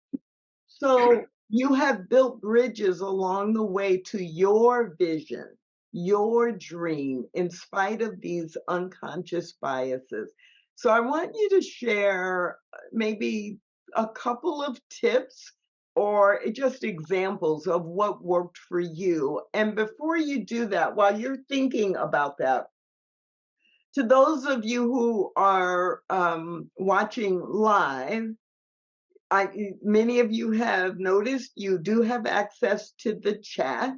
So you have built bridges along the way to your vision, your dream, in spite of these unconscious biases. So I want you to share maybe a couple of tips or just examples of what worked for you. And before you do that, while you're thinking about that, to those of you who are watching live, many of you have noticed you do have access to the chat,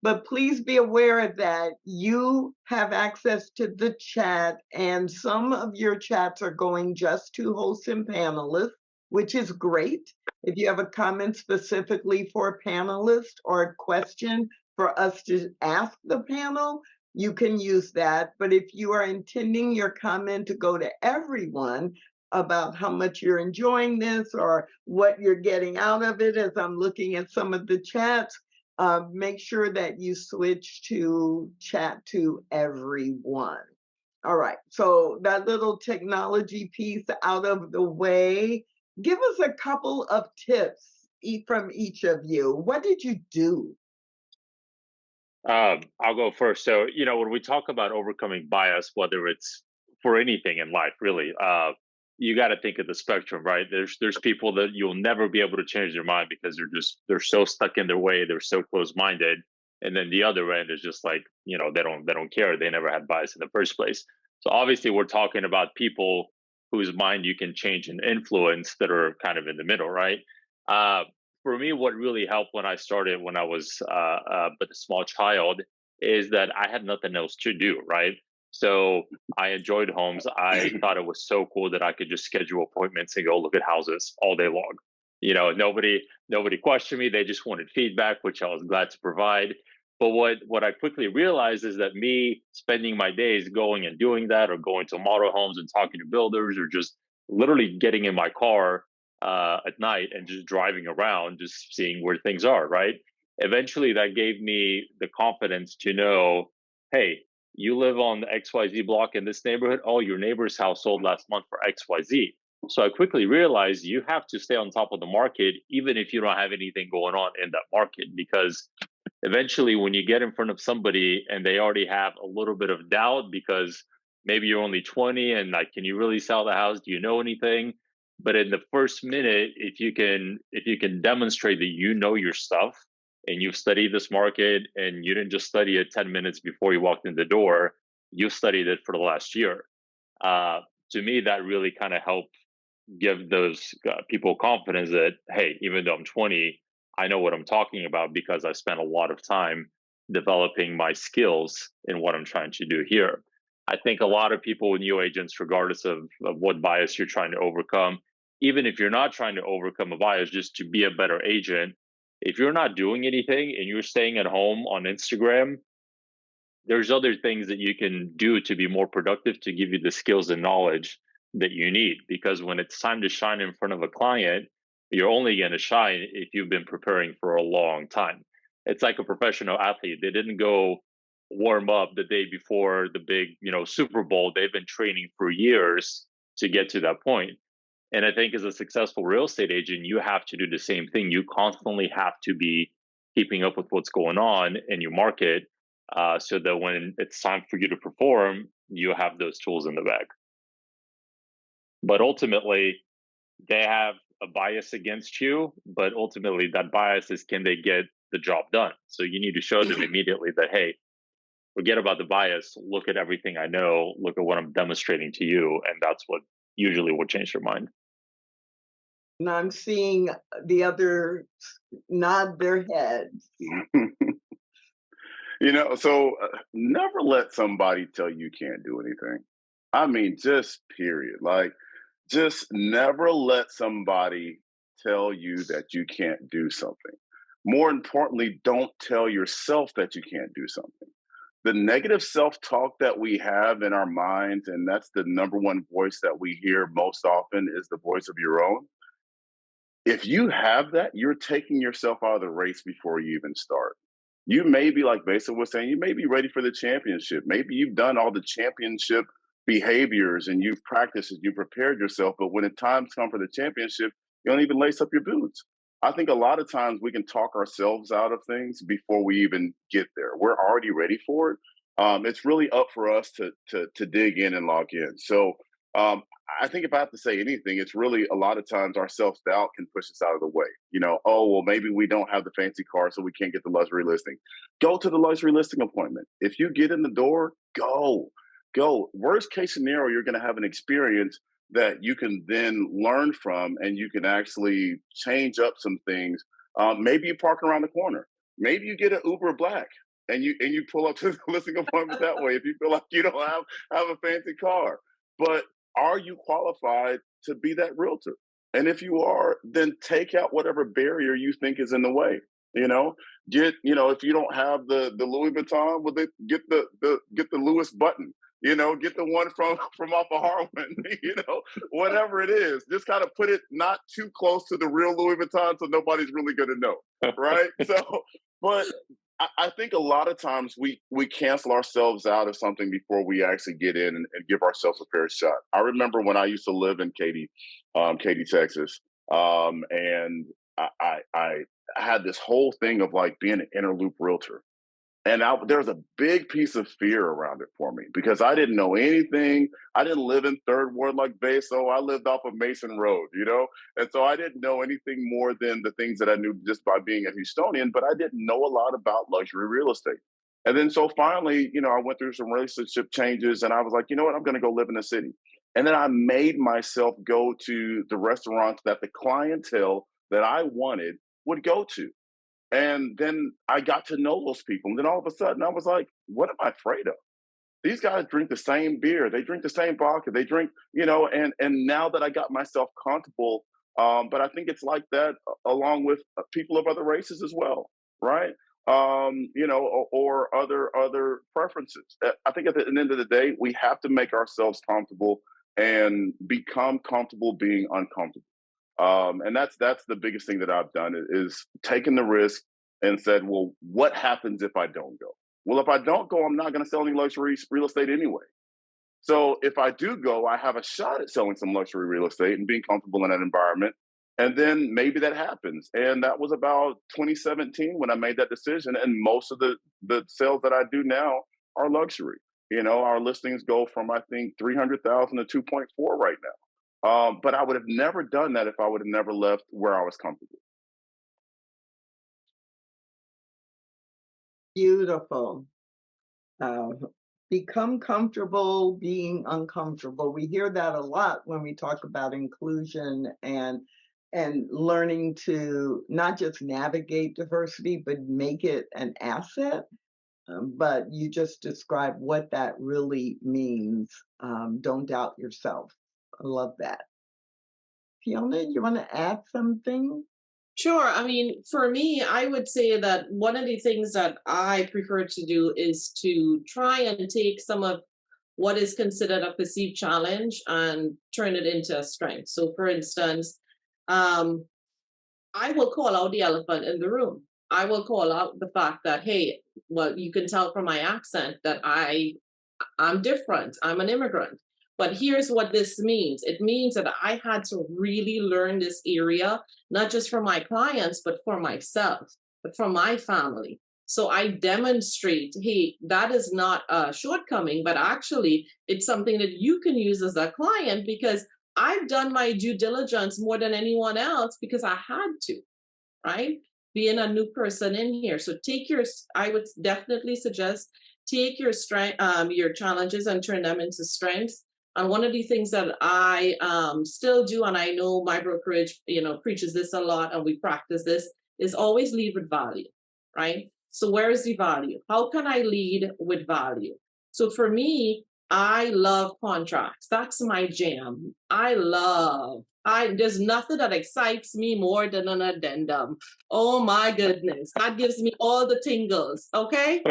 but please be aware that you have access to the chat, and some of your chats are going just to hosts and panelists, which is great. If you have a comment specifically for a panelist or a question for us to ask the panel, you can use that. But if you are intending your comment to go to everyone, about how much you're enjoying this or what you're getting out of it, as I'm looking at some of the chats, make sure that you switch to chat to everyone. All right, so that little technology piece out of the way, give us a couple of tips from each of you. What did you do? I'll go first. So, when we talk about overcoming bias, whether it's for anything in life, really, you got to think of the spectrum, right? There's people that you'll never be able to change their mind because they're so stuck in their way, they're so close-minded, and then the other end is just like, they don't care, they never had bias in the first place. So obviously, we're talking about people whose mind you can change and influence that are kind of in the middle, right? Uh, for me, what really helped when I started when I was but a small child is that I had nothing else to do, right? So I enjoyed homes. I thought it was so cool that I could just schedule appointments and go look at houses all day long. Nobody questioned me. They just wanted feedback, which I was glad to provide. But what I quickly realized is that me spending my days going and doing that, or going to model homes and talking to builders, or just literally getting in my car at night and just driving around, just seeing where things are, right? Eventually, that gave me the confidence to know, hey, you live on the XYZ block in this neighborhood. Oh, your neighbor's house sold last month for XYZ. So I quickly realized you have to stay on top of the market, even if you don't have anything going on in that market, because eventually when you get in front of somebody and they already have a little bit of doubt because maybe you're only 20 and like, can you really sell the house? Do you know anything? But in the first minute, if you can demonstrate that you know your stuff and you've studied this market and you didn't just study it 10 minutes before you walked in the door, you've studied it for the last year. Uh, to me, that really kind of helped give those people confidence that, hey, even though I'm 20, I know what I'm talking about because I spent a lot of time developing my skills in what I'm trying to do here. I think a lot of people with new agents, regardless of what bias you're trying to overcome, even if you're not trying to overcome a bias, just to be a better agent, If you're not doing anything and you're staying at home on Instagram, there's other things that you can do to be more productive to give you the skills and knowledge that you need. Because when it's time to shine in front of a client, you're only going to shine if you've been preparing for a long time. It's like a professional athlete. They didn't go warm up the day before the big, Super Bowl. They've been training for years to get to that point. And I think as a successful real estate agent, you have to do the same thing. You constantly have to be keeping up with what's going on in your market, so that when it's time for you to perform, you have those tools in the bag. But ultimately, they have a bias against you, but ultimately, that bias is, can they get the job done? So you need to show them immediately that, hey, forget about the bias. Look at everything I know. Look at what I'm demonstrating to you. And that's what usually will change their mind. And I'm seeing the other nod their heads. So never let somebody tell you can't do anything. I mean, just period. Like, just never let somebody tell you that you can't do something. More importantly, don't tell yourself that you can't do something. The negative self talk that we have in our minds, and that's the number one voice that we hear most often, is the voice of your own. If you have that, you're taking yourself out of the race before you even start. You may be, like Besa was saying, you may be ready for the championship. Maybe you've done all the championship behaviors and you've practiced and you prepared yourself, but when the times come for the championship, you don't even lace up your boots. I think a lot of times we can talk ourselves out of things before we even get there. We're already ready for it. It's really up for us to dig in and log in. So um, I think if I have to say anything, it's really a lot of times our self doubt can push us out of the way. Oh, well, maybe we don't have the fancy car, so we can't get the luxury listing. Go to the luxury listing appointment. If you get in the door, go. Go. Worst case scenario, you're going to have an experience that you can then learn from and you can actually change up some things. Maybe you park around the corner. Maybe you get an Uber Black and you pull up to the listing appointment that way if you feel like you don't have a fancy car. But are you qualified to be that realtor? And if you are, then take out whatever barrier you think is in the way. You know, if you don't have the Louis Vuitton, well, get the Louis button. Get the one from off of Harwin. Whatever it is, just kind of put it not too close to the real Louis Vuitton, so nobody's really going to know, right? But I think a lot of times we cancel ourselves out of something before we actually get in and give ourselves a fair shot. I remember when I used to live in Katy, Texas, and I had this whole thing of like being an interloop realtor. And there's a big piece of fear around it for me because I didn't know anything. I didn't live in Third Ward like Beso. I lived off of Mason Road. And so I didn't know anything more than the things that I knew just by being a Houstonian, but I didn't know a lot about luxury real estate. And then so finally, I went through some relationship changes and I was like, you know what, I'm going to go live in the city. And then I made myself go to the restaurants that the clientele that I wanted would go to. And then I got to know those people. And then all of a sudden I was like, what am I afraid of? These guys drink the same beer, they drink the same vodka, they drink, and now that I got myself comfortable, but I think it's like that along with people of other races as well, right? Or other preferences. I think at the end of the day, we have to make ourselves comfortable and become comfortable being uncomfortable. And that's the biggest thing that I've done is taken the risk and said, well, what happens if I don't go? Well, if I don't go, I'm not going to sell any luxury real estate anyway. So if I do go, I have a shot at selling some luxury real estate and being comfortable in that environment. And then maybe that happens. And that was about 2017 when I made that decision. And most of the sales that I do now are luxury. Our listings go from, I think, 300,000 to 2.4 right now. But I would have never done that if I would have never left where I was comfortable. Beautiful. Uh, become comfortable being uncomfortable. We hear that a lot when we talk about inclusion and learning to not just navigate diversity, but make it an asset. But you just described what that really means. Don't doubt yourself. I love that. Fiona, you want to add something? Sure. I mean, for me, I would say that one of the things that I prefer to do is to try and take some of what is considered a perceived challenge and turn it into a strength. So, for instance, um, I will call out the elephant in the room. I will call out the fact that, hey, well, you can tell from my accent that I'm different. I'm an immigrant. But here's what this means. It means that I had to really learn this area, not just for my clients, but for myself, but for my family. So I demonstrate, hey, that is not a shortcoming, but actually it's something that you can use as a client because I've done my due diligence more than anyone else because I had to, right? Being a new person in here. So I would definitely suggest take your strength, your challenges and turn them into strengths. And one of the things that I still do, and I know my brokerage, preaches this a lot, and we practice this, is always lead with value, right? So where is the value? How can I lead with value? So for me, I love contracts. That's my jam. There's nothing that excites me more than an addendum. Oh my goodness. That gives me all the tingles. Okay.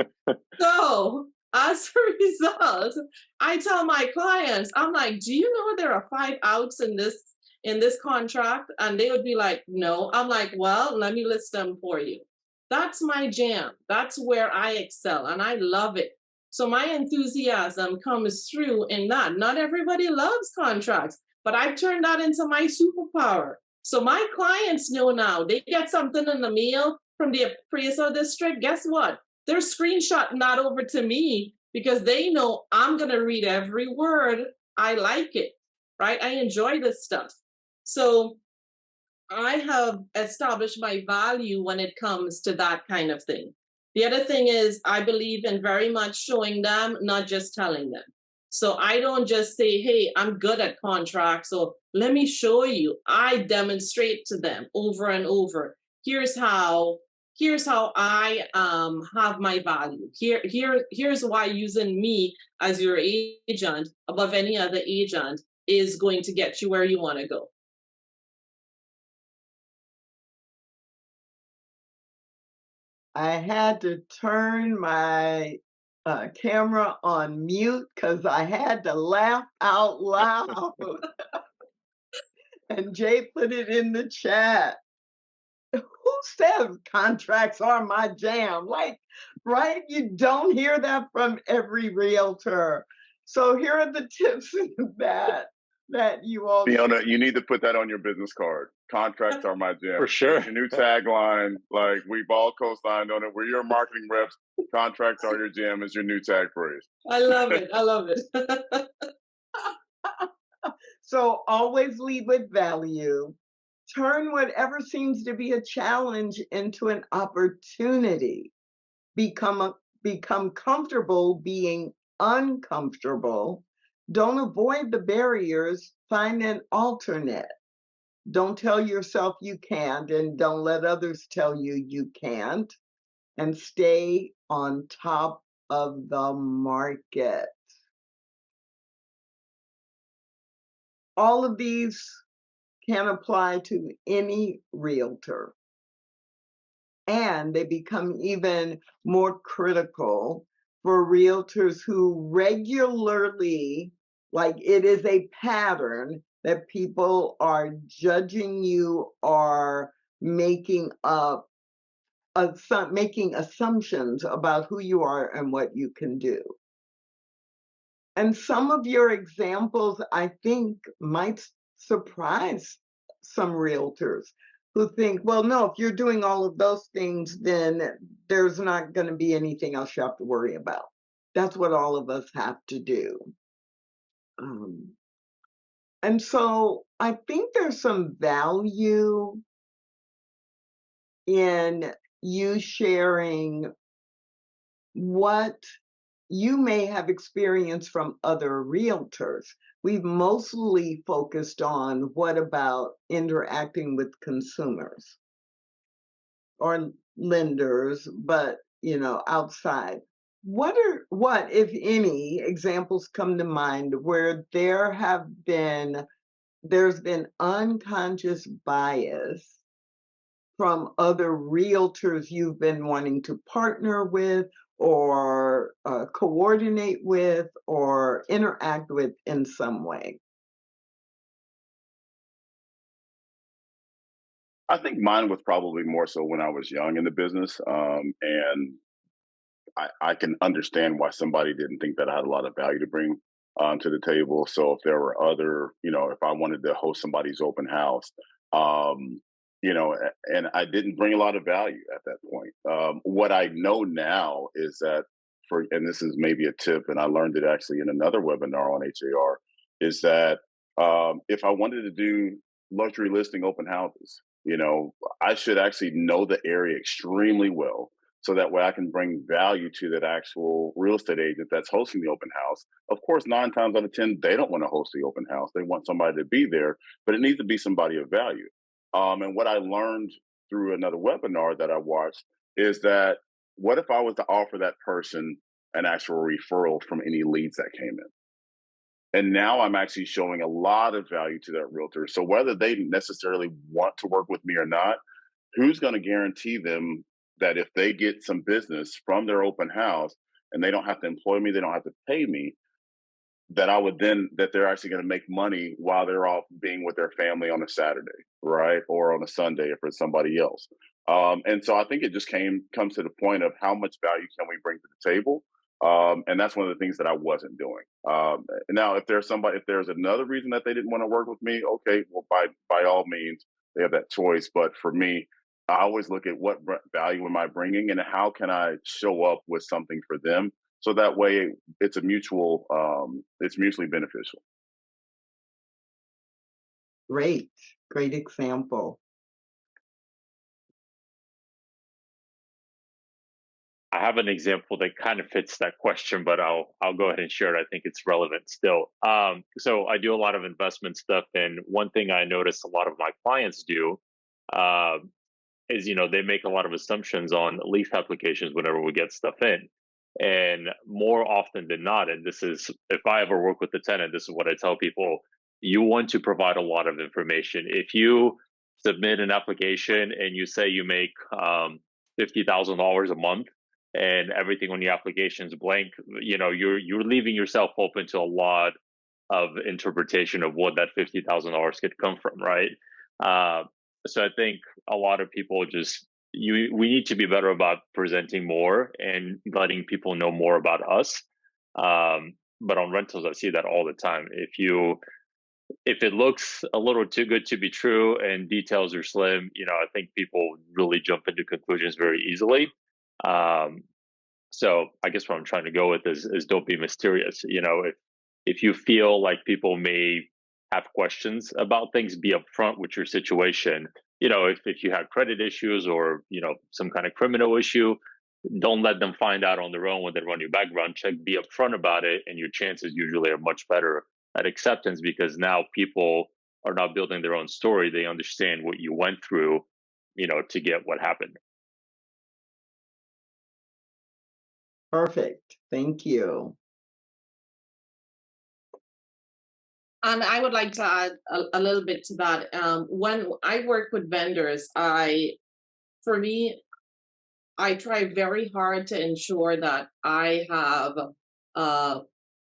So as a result, I tell my clients, I'm like, do you know there are 5 outs in this contract? And they would be like, no. I'm like, well, let me list them for you. That's my jam. That's where I excel and I love it. So my enthusiasm comes through in that. Not everybody loves contracts, but I've turned that into my superpower. So my clients know now they get something in the mail from the appraisal district. Guess what? They're screenshotting that over to me because they know I'm going to read every word. I like it, right? I enjoy this stuff. So I have established my value when it comes to that kind of thing. The other thing is, I believe in very much showing them, not just telling them. So I don't just say, hey, I'm good at contracts, so let me show you. I demonstrate to them over and over. Here's how I have my value. Here's why using me as your agent above any other agent is going to get you where you want to go. I had to turn my camera on mute because I had to laugh out loud. And Jay put it in the chat. Who says contracts are my jam? Like, right? You don't hear that from every realtor. So here are the tips that you all Fiona, you need to put that on your business card. Contracts are my jam. For sure. Your new tagline, like we've all co-signed on it. We're your marketing reps. Contracts are your jam is your new tag phrase. I love it. I love it. So always lead with value. Turn whatever seems to be a challenge into an opportunity. Become comfortable being uncomfortable. Don't avoid the barriers. Find an alternate. Don't tell yourself you can't, and don't let others tell you you can't. And stay on top of the market. All of these can apply to any realtor. And they become even more critical for realtors who regularly, like it is a pattern that people are judging you or making making assumptions about who you are and what you can do. And some of your examples, I think, might surprise some realtors who think, well, no, if you're doing all of those things, then there's not going to be anything else you have to worry about. That's what all of us have to do. And so I think there's some value in you sharing what you may have experienced from other realtors. We've mostly focused on what about interacting with consumers or lenders, but outside. What, if any, examples come to mind where there's been unconscious bias from other realtors you've been wanting to partner with or coordinate with or interact with in some way? I think mine was probably more so when I was young in the business, and I can understand why somebody didn't think that I had a lot of value to bring to the table. So if there were other, if I wanted to host somebody's open house, um, and I didn't bring a lot of value at that point. What I know now is that and this is maybe a tip, and I learned it actually in another webinar on HAR, is that if I wanted to do luxury listing open houses, I should actually know the area extremely well so that way I can bring value to that actual real estate agent that's hosting the open house. Of course, 9 times out of 10, they don't want to host the open house. They want somebody to be there, but it needs to be somebody of value. And what I learned through another webinar that I watched is that what if I was to offer that person an actual referral from any leads that came in? And now I'm actually showing a lot of value to that realtor. So whether they necessarily want to work with me or not, who's going to guarantee them that if they get some business from their open house and they don't have to employ me, they don't have to pay me, that they're actually going to make money while they're off being with their family on a Saturday, right? Or on a Sunday if it's somebody else. And so I think it just comes to the point of how much value can we bring to the table? And that's one of the things that I wasn't doing. Now, if there's another reason that they didn't want to work with me, okay, well, by all means, they have that choice. But for me, I always look at what value am I bringing and how can I show up with something for them, so that way it's it's mutually beneficial. Great, great example. I have an example that kind of fits that question, but I'll go ahead and share it. I think it's relevant still. So I do a lot of investment stuff, and one thing I notice a lot of my clients do uh, is they make a lot of assumptions on lease applications whenever we get stuff in, and more often than not, and this is if I ever work with the tenant, this is what I tell people: you want to provide a lot of information. If you submit an application and you say you make $50,000 a month and everything on your application is blank, you're leaving yourself open to a lot of interpretation of what that $50,000 could come from, right? So I think a lot of people we need to be better about presenting more and letting people know more about us. But on rentals, I see that all the time. If it looks a little too good to be true and details are slim, I think people really jump into conclusions very easily. So I guess what I'm trying to go with is don't be mysterious. If you feel like people may have questions about things, be upfront with your situation. If you have credit issues or some kind of criminal issue, don't let them find out on their own when they run your background check. Be upfront about it, and your chances usually are much better at acceptance, because now people are not building their own story. They understand what you went through, to get what happened. Perfect. Thank you. And I would like to add a little bit to that. When I work with vendors, I try very hard to ensure that I have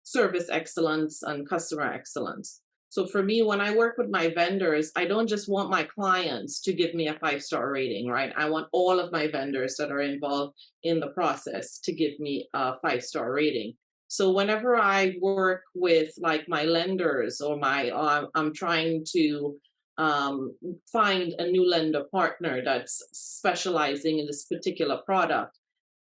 service excellence and customer excellence. So for me, when I work with my vendors, I don't just want my clients to give me a 5-star rating, right? I want all of my vendors that are involved in the process to give me a 5-star rating. So whenever I work with like my lenders or I'm trying to find a new lender partner that's specializing in this particular product,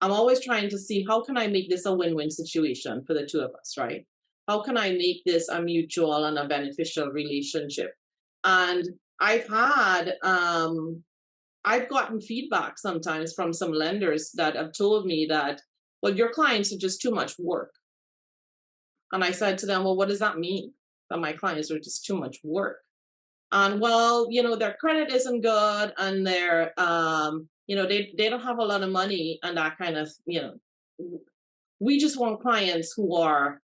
I'm always trying to see how can I make this a win-win situation for the two of us, right? How can I make this a mutual and a beneficial relationship? And I've gotten feedback sometimes from some lenders that have told me that, well, your clients are just too much work. And I said to them, well, what does that mean? That my clients are just too much work? And well, their credit isn't good, and they're they don't have a lot of money and that kind of, we just want clients who are,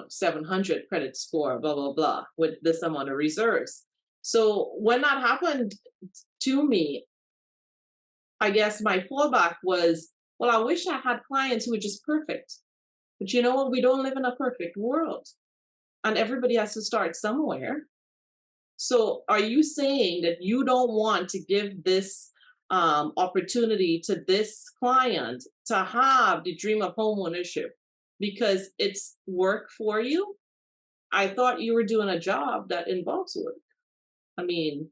700 credit score, blah, blah, blah, with this amount of reserves. So when that happened to me, I guess my fallback was, well, I wish I had clients who were just perfect. But you know what? We don't live in a perfect world, and everybody has to start somewhere. So, are you saying that you don't want to give this opportunity to this client to have the dream of homeownership because it's work for you? I thought you were doing a job that involves work. I mean,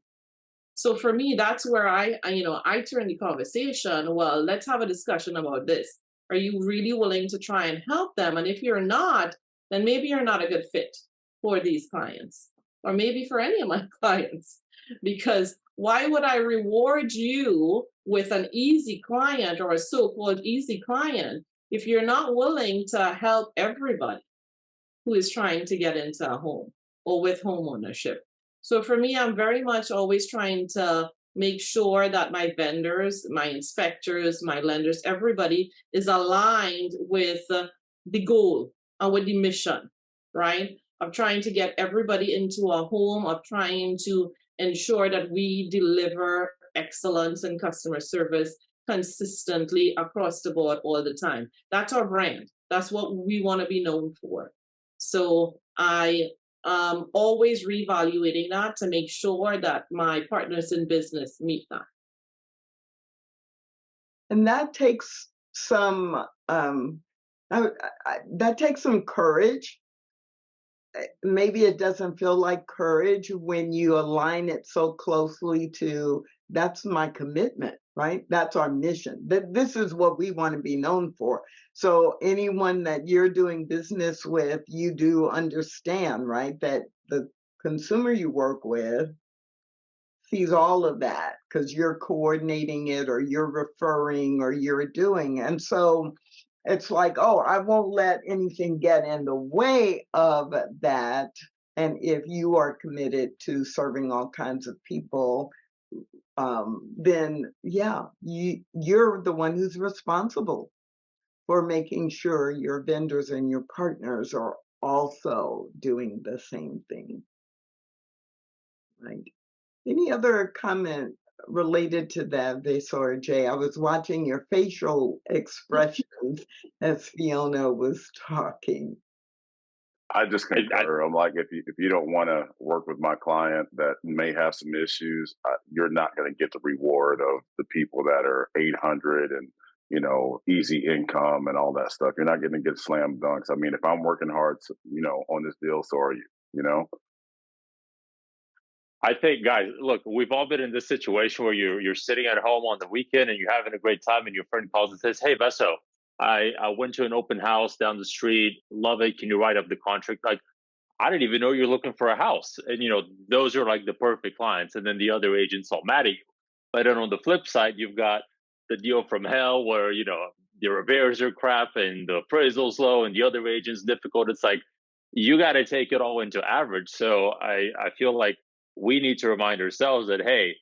so for me, that's where I turn the conversation. Well, let's have a discussion about this. Are you really willing to try and help them? And if you're not, then maybe you're not a good fit for these clients, or maybe for any of my clients. Because why would I reward you with an easy client or a so-called easy client if you're not willing to help everybody who is trying to get into a home or with home ownership? So for me, I'm very much always trying to make sure that my vendors, my inspectors, my lenders, everybody is aligned with the goal and with the mission, right? Of trying to get everybody into a home, of trying to ensure that we deliver excellence and customer service consistently across the board all the time. That's our brand. That's what we want to be known for. So I always reevaluating that to make sure that my partners in business meet that. And that takes some that takes some courage. Maybe it doesn't feel like courage when you align it so closely to that's my commitment, right? That's our mission. This is what we want to be known for. So anyone that you're doing business with, you do understand, right? That the consumer you work with sees all of that because you're coordinating it or you're referring or you're doing. And so it's like, oh, I won't let anything get in the way of that. And if you are committed to serving all kinds of people, then yeah, you're the one who's responsible for making sure your vendors and your partners are also doing the same thing, right? Any other comment related to that, Vesor J? I was watching your facial expressions as Fiona was talking. I just concur. I'm like, if you don't want to work with my client that may have some issues, you're not going to get the reward of the people that are 800 and easy income and all that stuff. You're not going to get slam dunks. I mean, if I'm working hard, on this deal, so are you. You know. I think, guys, look, we've all been in this situation where you're sitting at home on the weekend and you're having a great time, and your friend calls and says, "Hey, Veso, I went to an open house down the street. Love it. Can you write up the contract?" Like, I didn't even know you're looking for a house. And those are like the perfect clients. And then the other agents all mad at you. But then on the flip side, you've got the deal from hell where the repairs are crap and the appraisal's low and the other agent's difficult. It's like you got to take it all into average. So I feel like we need to remind ourselves that, hey,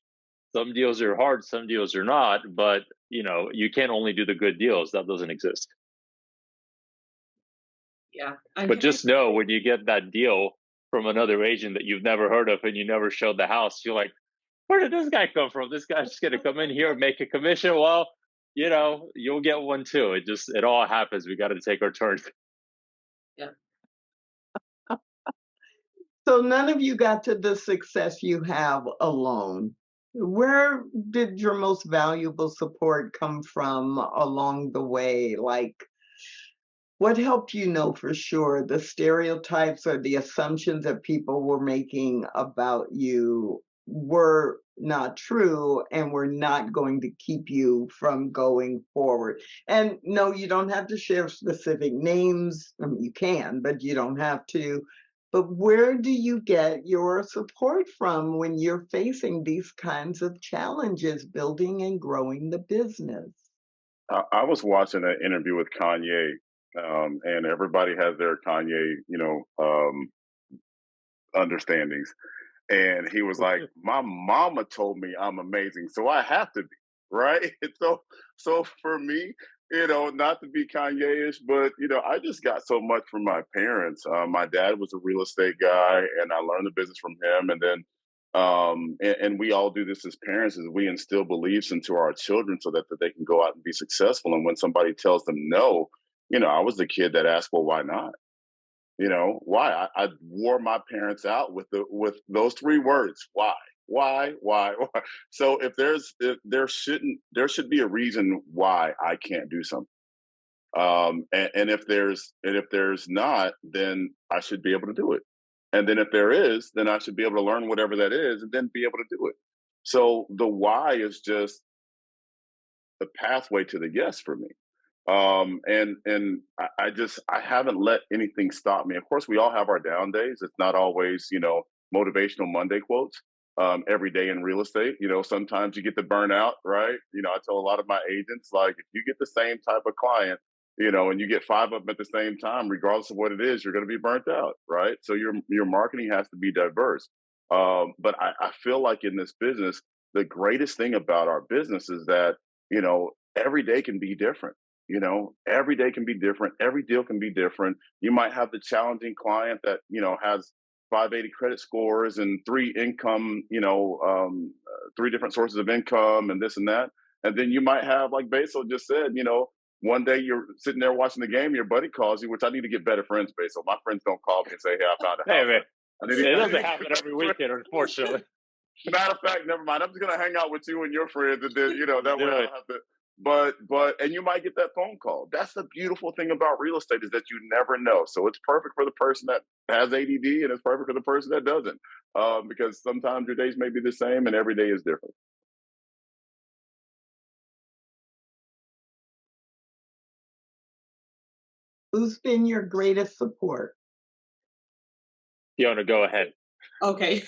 some deals are hard, some deals are not, but you can't only do the good deals. That doesn't exist. Yeah. But just know when you get that deal from another agent that you've never heard of and you never showed the house, you're like, where did this guy come from? This guy's just going to come in here and make a commission. Well, you'll get one too. It all happens. We got to take our turns. Yeah. So none of you got to the success you have alone. Where did your most valuable support come from along the way? Like, what helped you know for sure the stereotypes or the assumptions that people were making about you were not true and were not going to keep you from going forward? And no, you don't have to share specific names. I mean, you can, but you don't have to. But where do you get your support from when you're facing these kinds of challenges, building and growing the business? I was watching an interview with Kanye, and everybody has their Kanye, understandings. And he was like, "My mama told me I'm amazing, so I have to be right." So for me, not to be Kanye-ish, but I just got so much from my parents. My dad was a real estate guy, and I learned the business from him. And then And we all do this as parents, is we instill beliefs into our children so that they can go out and be successful. And when somebody tells them no, I was the kid that asked, well, why not? Why? I wore my parents out with those three words. Why? Why? So if there should be a reason why I can't do something. And if there's not, then I should be able to do it. And then if there is, then I should be able to learn whatever that is and then be able to do it. So the why is just the pathway to the yes for me. I haven't let anything stop me. Of course, we all have our down days. It's not always, motivational Monday quotes every day in real estate. Sometimes you get the burnout, right? I tell a lot of my agents, like, if you get the same type of client, and you get five of them at the same time, regardless of what it is, you're going to be burnt out, right? So your marketing has to be diverse. But I feel like in this business, the greatest thing about our business is that, every day can be different. Every day can be different. Every deal can be different. You might have the challenging client that, has 580 credit scores and three income, three different sources of income and this and that. And then you might have, like Basil just said, one day you're sitting there watching the game, your buddy calls you, which I need to get better friends, Basil. My friends don't call me and say, hey, I found a house. Hey, man, I need it doesn't happen every weekend, unfortunately. Matter of fact, never mind. I'm just gonna hang out with you and your friends, and then that way I don't have to. And you might get that phone call. That's the beautiful thing about real estate, is that you never know. So it's perfect for the person that has ADD, and it's perfect for the person that doesn't, because sometimes your days may be the same, and every day is different. Who's been your greatest support? Fiona, go ahead. Okay.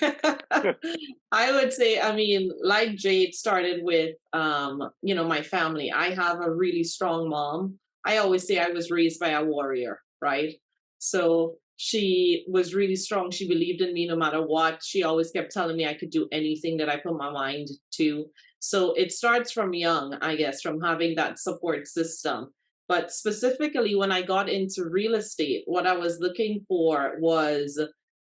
I would say, like Jade started with, my family. I have a really strong mom. I always say I was raised by a warrior, right? So she was really strong. She believed in me no matter what. She always kept telling me I could do anything that I put my mind to. So it starts from young, I guess, from having that support system. But specifically, when I got into real estate, what I was looking for was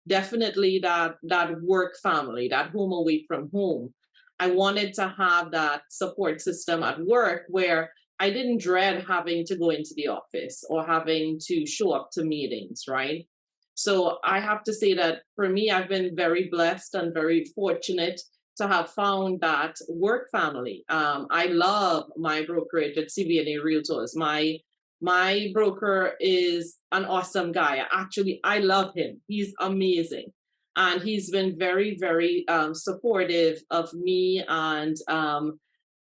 definitely that work family, that home away from home. I wanted to have that support system at work where I didn't dread having to go into the office or having to show up to meetings, right? So I have to say that for me, I've been very blessed and very fortunate to have found that work family. I love my brokerage at CBNA Realtors. My broker is an awesome guy. I love him. He's amazing. And he's been very, very supportive of me and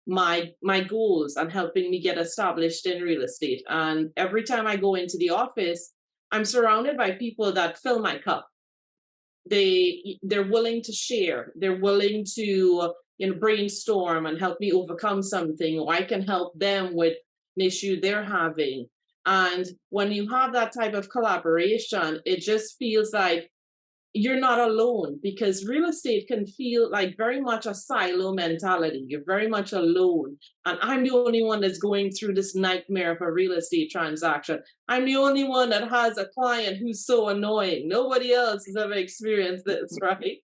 my goals and helping me get established in real estate. And every time I go into the office, I'm surrounded by people that fill my cup. They're willing to share. They're willing to brainstorm and help me overcome something, or I can help them with an issue they're having. And when you have that type of collaboration, it just feels like you're not alone, because real estate can feel like very much a silo mentality. You're very much alone. And I'm the only one that's going through this nightmare of a real estate transaction. I'm the only one that has a client who's so annoying. Nobody else has ever experienced this, right?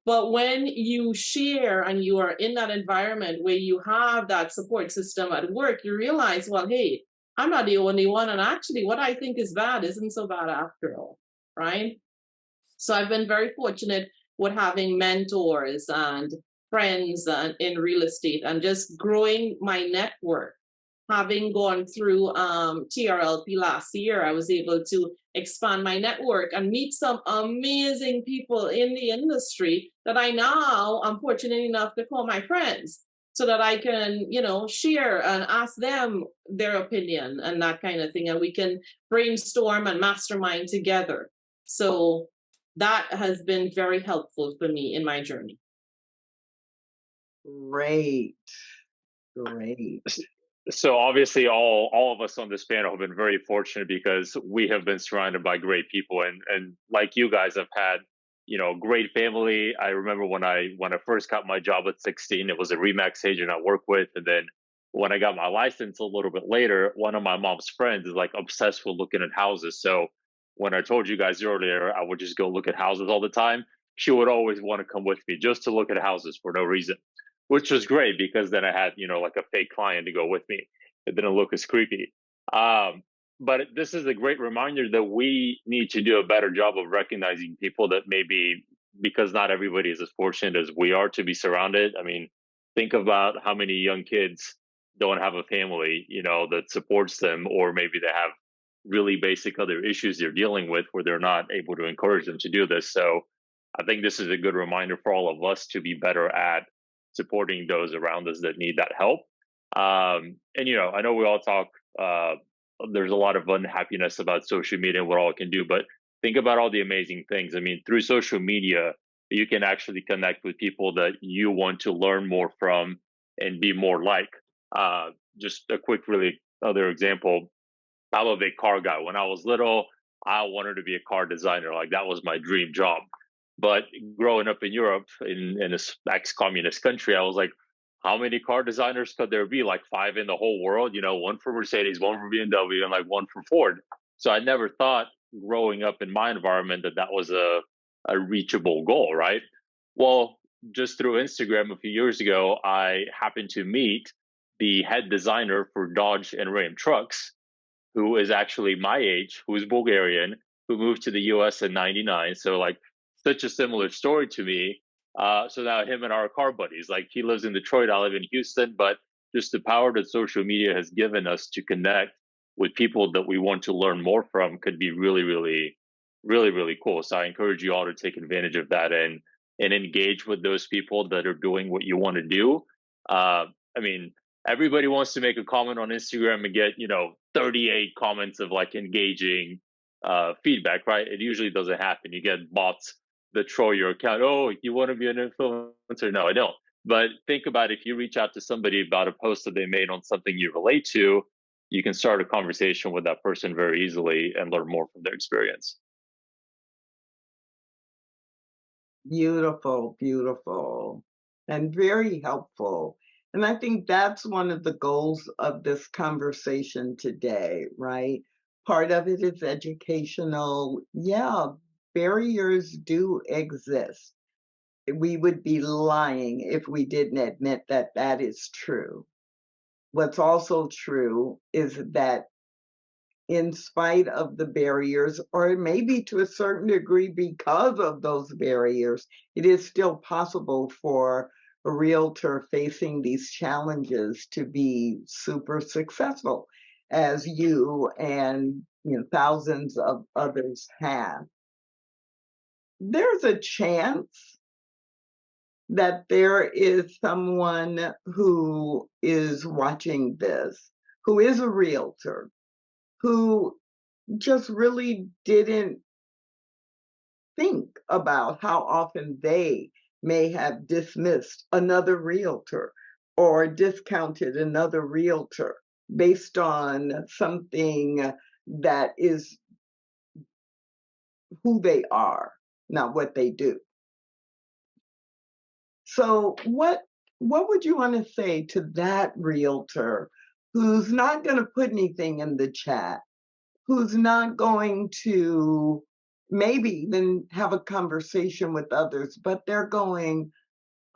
But when you share and you are in that environment where you have that support system at work, you realize, well, hey, I'm not the only one. And actually, what I think is bad isn't so bad after all, right? So I've been very fortunate with having mentors and friends in real estate and just growing my network. Having gone through TRLP last year, I was able to expand my network and meet some amazing people in the industry that I now am fortunate enough to call my friends, so that I can, share and ask them their opinion and that kind of thing. And we can brainstorm and mastermind together. So that has been very helpful for me in my journey. Great. So obviously all of us on this panel have been very fortunate, because we have been surrounded by great people, and like you guys have had, great family. I remember when I first got my job at 16, it was a Remax agent I worked with. And then when I got my license a little bit later, one of my mom's friends is like obsessed with looking at houses. So when I told you guys earlier, I would just go look at houses all the time. she would always want to come with me just to look at houses for no reason, which was great because then I had, like a fake client to go with me. It didn't look as creepy. Um, but this is a great reminder that we need to do a better job of recognizing people that maybe, because not everybody is as fortunate as we are to be surrounded. I mean, think about how many young kids don't have a family, that supports them, or maybe they have really basic other issues they're dealing with where they're not able to encourage them to do this. So I think this is a good reminder for all of us to be better at supporting those around us that need that help. And I know we all talk. There's a lot of unhappiness about social media and what all it can do, but think about all the amazing things. I mean, through social media, you can actually connect with people that you want to learn more from and be more like. Just a quick, really other example. I'm a big car guy. When I was little, I wanted to be a car designer. Like that was my dream job. But growing up in Europe, in this ex-communist country, I was like, how many car designers could there be? Like 5 in the whole world, one for Mercedes, one for BMW, and like one for Ford. So I never thought growing up in my environment that was a reachable goal, right? Well, just through Instagram a few years ago, I happened to meet the head designer for Dodge and Ram trucks, who is actually my age, who is Bulgarian, who moved to the US in 99. So like such a similar story to me. So now him and our car buddies, like he lives in Detroit, I live in Houston, but just the power that social media has given us to connect with people that we want to learn more from could be really, really, really, really cool. So I encourage you all to take advantage of that and engage with those people that are doing what you want to do. I mean, everybody wants to make a comment on Instagram and get, 38 comments of like engaging feedback, right? It usually doesn't happen. You get bots that troll your account. Oh, you want to be an influencer? No, I don't. But think about if you reach out to somebody about a post that they made on something you relate to, you can start a conversation with that person very easily and learn more from their experience. Beautiful, beautiful, and very helpful. And I think that's one of the goals of this conversation today, right? Part of it is educational. Yeah, barriers do exist. We would be lying if we didn't admit that that is true. What's also true is that in spite of the barriers, or maybe to a certain degree because of those barriers, it is still possible for a realtor facing these challenges to be super successful, as you and thousands of others have. There's a chance that there is someone who is watching this, who is a realtor, who just really didn't think about how often they may have dismissed another realtor or discounted another realtor based on something that is who they are, not what they do. So what would you want to say to that realtor who's not going to put anything in the chat, who's not going to maybe even have a conversation with others, but they're going,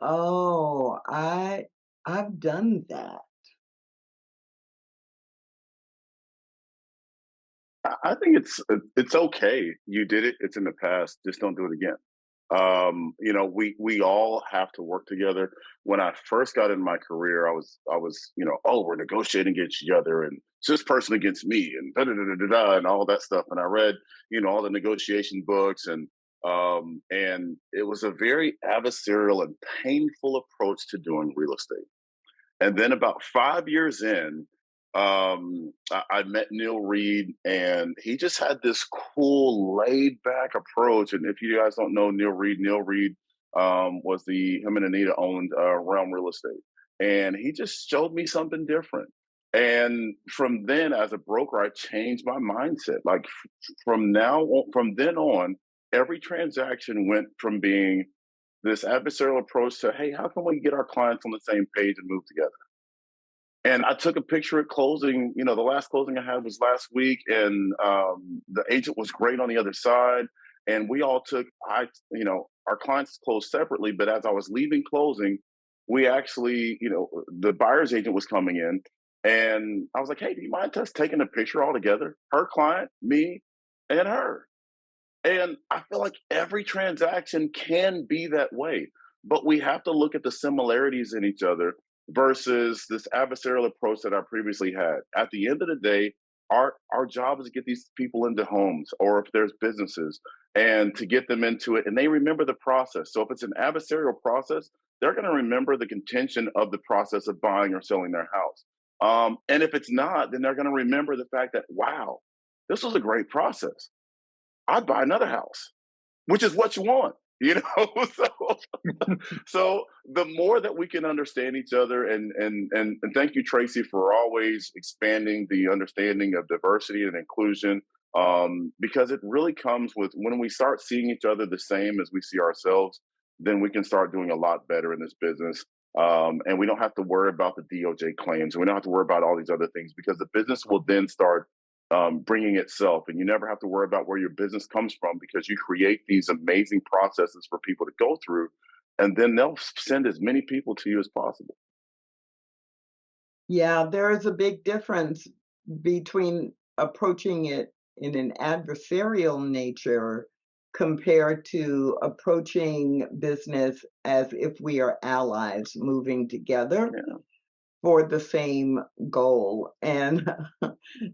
"Oh, I've done that." I think it's okay. You did it. It's in the past. Just don't do it again. We all have to work together. When I first got in my career, I was oh, we're negotiating against each other, and it's this person against me, and da da da da da, and all that stuff. And I read all the negotiation books, and it was a very adversarial and painful approach to doing real estate. And then about 5 years in, I met Neil Reed, and he just had this cool, laid back approach. And if you guys don't know Neil Reed was him and Anita owned Realm Real Estate, and he just showed me something different. And from then, as a broker, I changed my mindset. Like from then on, every transaction went from being this adversarial approach to, hey, how can we get our clients on the same page and move together? And I took a picture at closing. The last closing I had was last week, and the agent was great on the other side. And we all took, our clients closed separately, but as I was leaving closing, we actually, the buyer's agent was coming in, and I was like, "Hey, do you mind us taking a picture all together? Her client, me, and her." And I feel like every transaction can be that way, but we have to look at the similarities in each other versus this adversarial approach that I previously had. At the end of the day, our job is to get these people into homes or if there's businesses and to get them into it and they remember the process. So if it's an adversarial process, they're going to remember the contention of the process of buying or selling their house. And if it's not, then they're going to remember the fact that, wow, this was a great process. I'd buy another house, which is what you want, you know? So the more that we can understand each other and thank you, Tracy, for always expanding the understanding of diversity and inclusion. Because it really comes with when we start seeing each other the same as we see ourselves, then we can start doing a lot better in this business. And we don't have to worry about the DOJ claims. And we don't have to worry about all these other things because the business will then start bringing itself. And you never have to worry about where your business comes from because you create these amazing processes for people to go through. And then they'll send as many people to you as possible. Yeah, there is a big difference between approaching it in an adversarial nature compared to approaching business as if we are allies moving together Yeah. for the same goal. And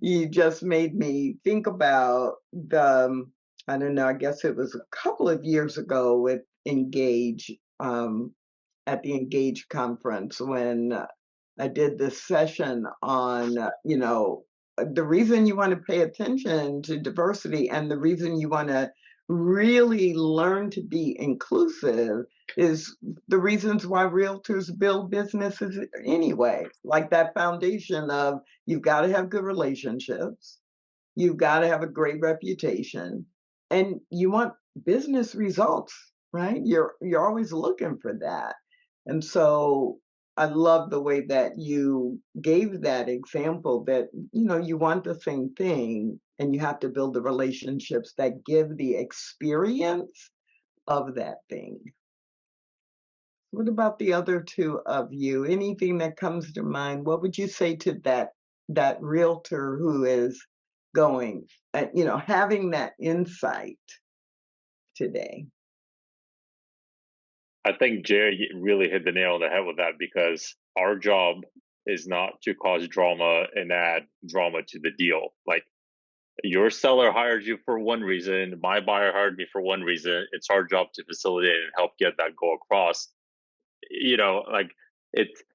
you just made me think about I don't know, I guess it was a couple of years ago with Engage, at the Engage conference when I did this session on, the reason you want to pay attention to diversity and the reason you want to really learn to be inclusive is the reasons why realtors build businesses anyway. Like that foundation of you've got to have good relationships, you've got to have a great reputation, and you want business results, right? You're always looking for that. And so I love the way that you gave that example that, you want the same thing and you have to build the relationships that give the experience of that thing. What about the other two of you? Anything that comes to mind? What would you say to that realtor who is going, having that insight today? I think Jerry really hit the nail on the head with that because our job is not to cause drama and add drama to the deal. Like your seller hired you for one reason, my buyer hired me for one reason. It's our job to facilitate and help get that goal across.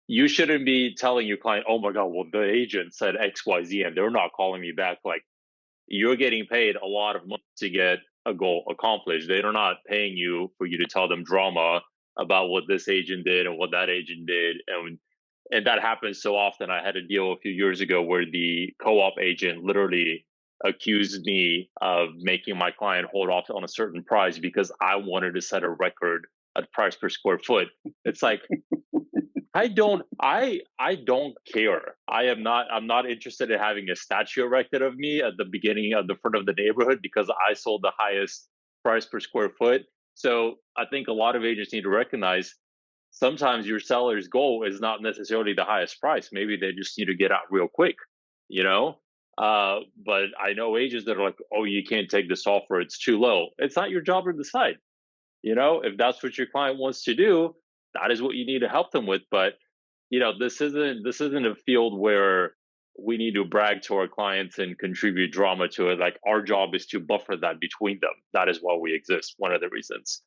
You shouldn't be telling your client, oh my God, well, the agent said XYZ and they're not calling me back. Like you're getting paid a lot of money to get a goal accomplished. They're not paying you for you to tell them drama about what this agent did and what that agent did. And that happens so often. I had a deal a few years ago where the co-op agent literally accused me of making my client hold off on a certain price because I wanted to set a record at price per square foot. It's like, I don't care. I'm not interested in having a statue erected of me at the beginning of the front of the neighborhood because I sold the highest price per square foot. So I think a lot of agents need to recognize sometimes your seller's goal is not necessarily the highest price. Maybe they just need to get out real quick, but I know agents that are like, oh, you can't take this offer, it's too low. It's not your job to decide. If that's what your client wants to do, that is what you need to help them with. But this isn't a field where we need to brag to our clients and contribute drama to it. Like our job is to buffer that between them. That is why we exist. One of the reasons.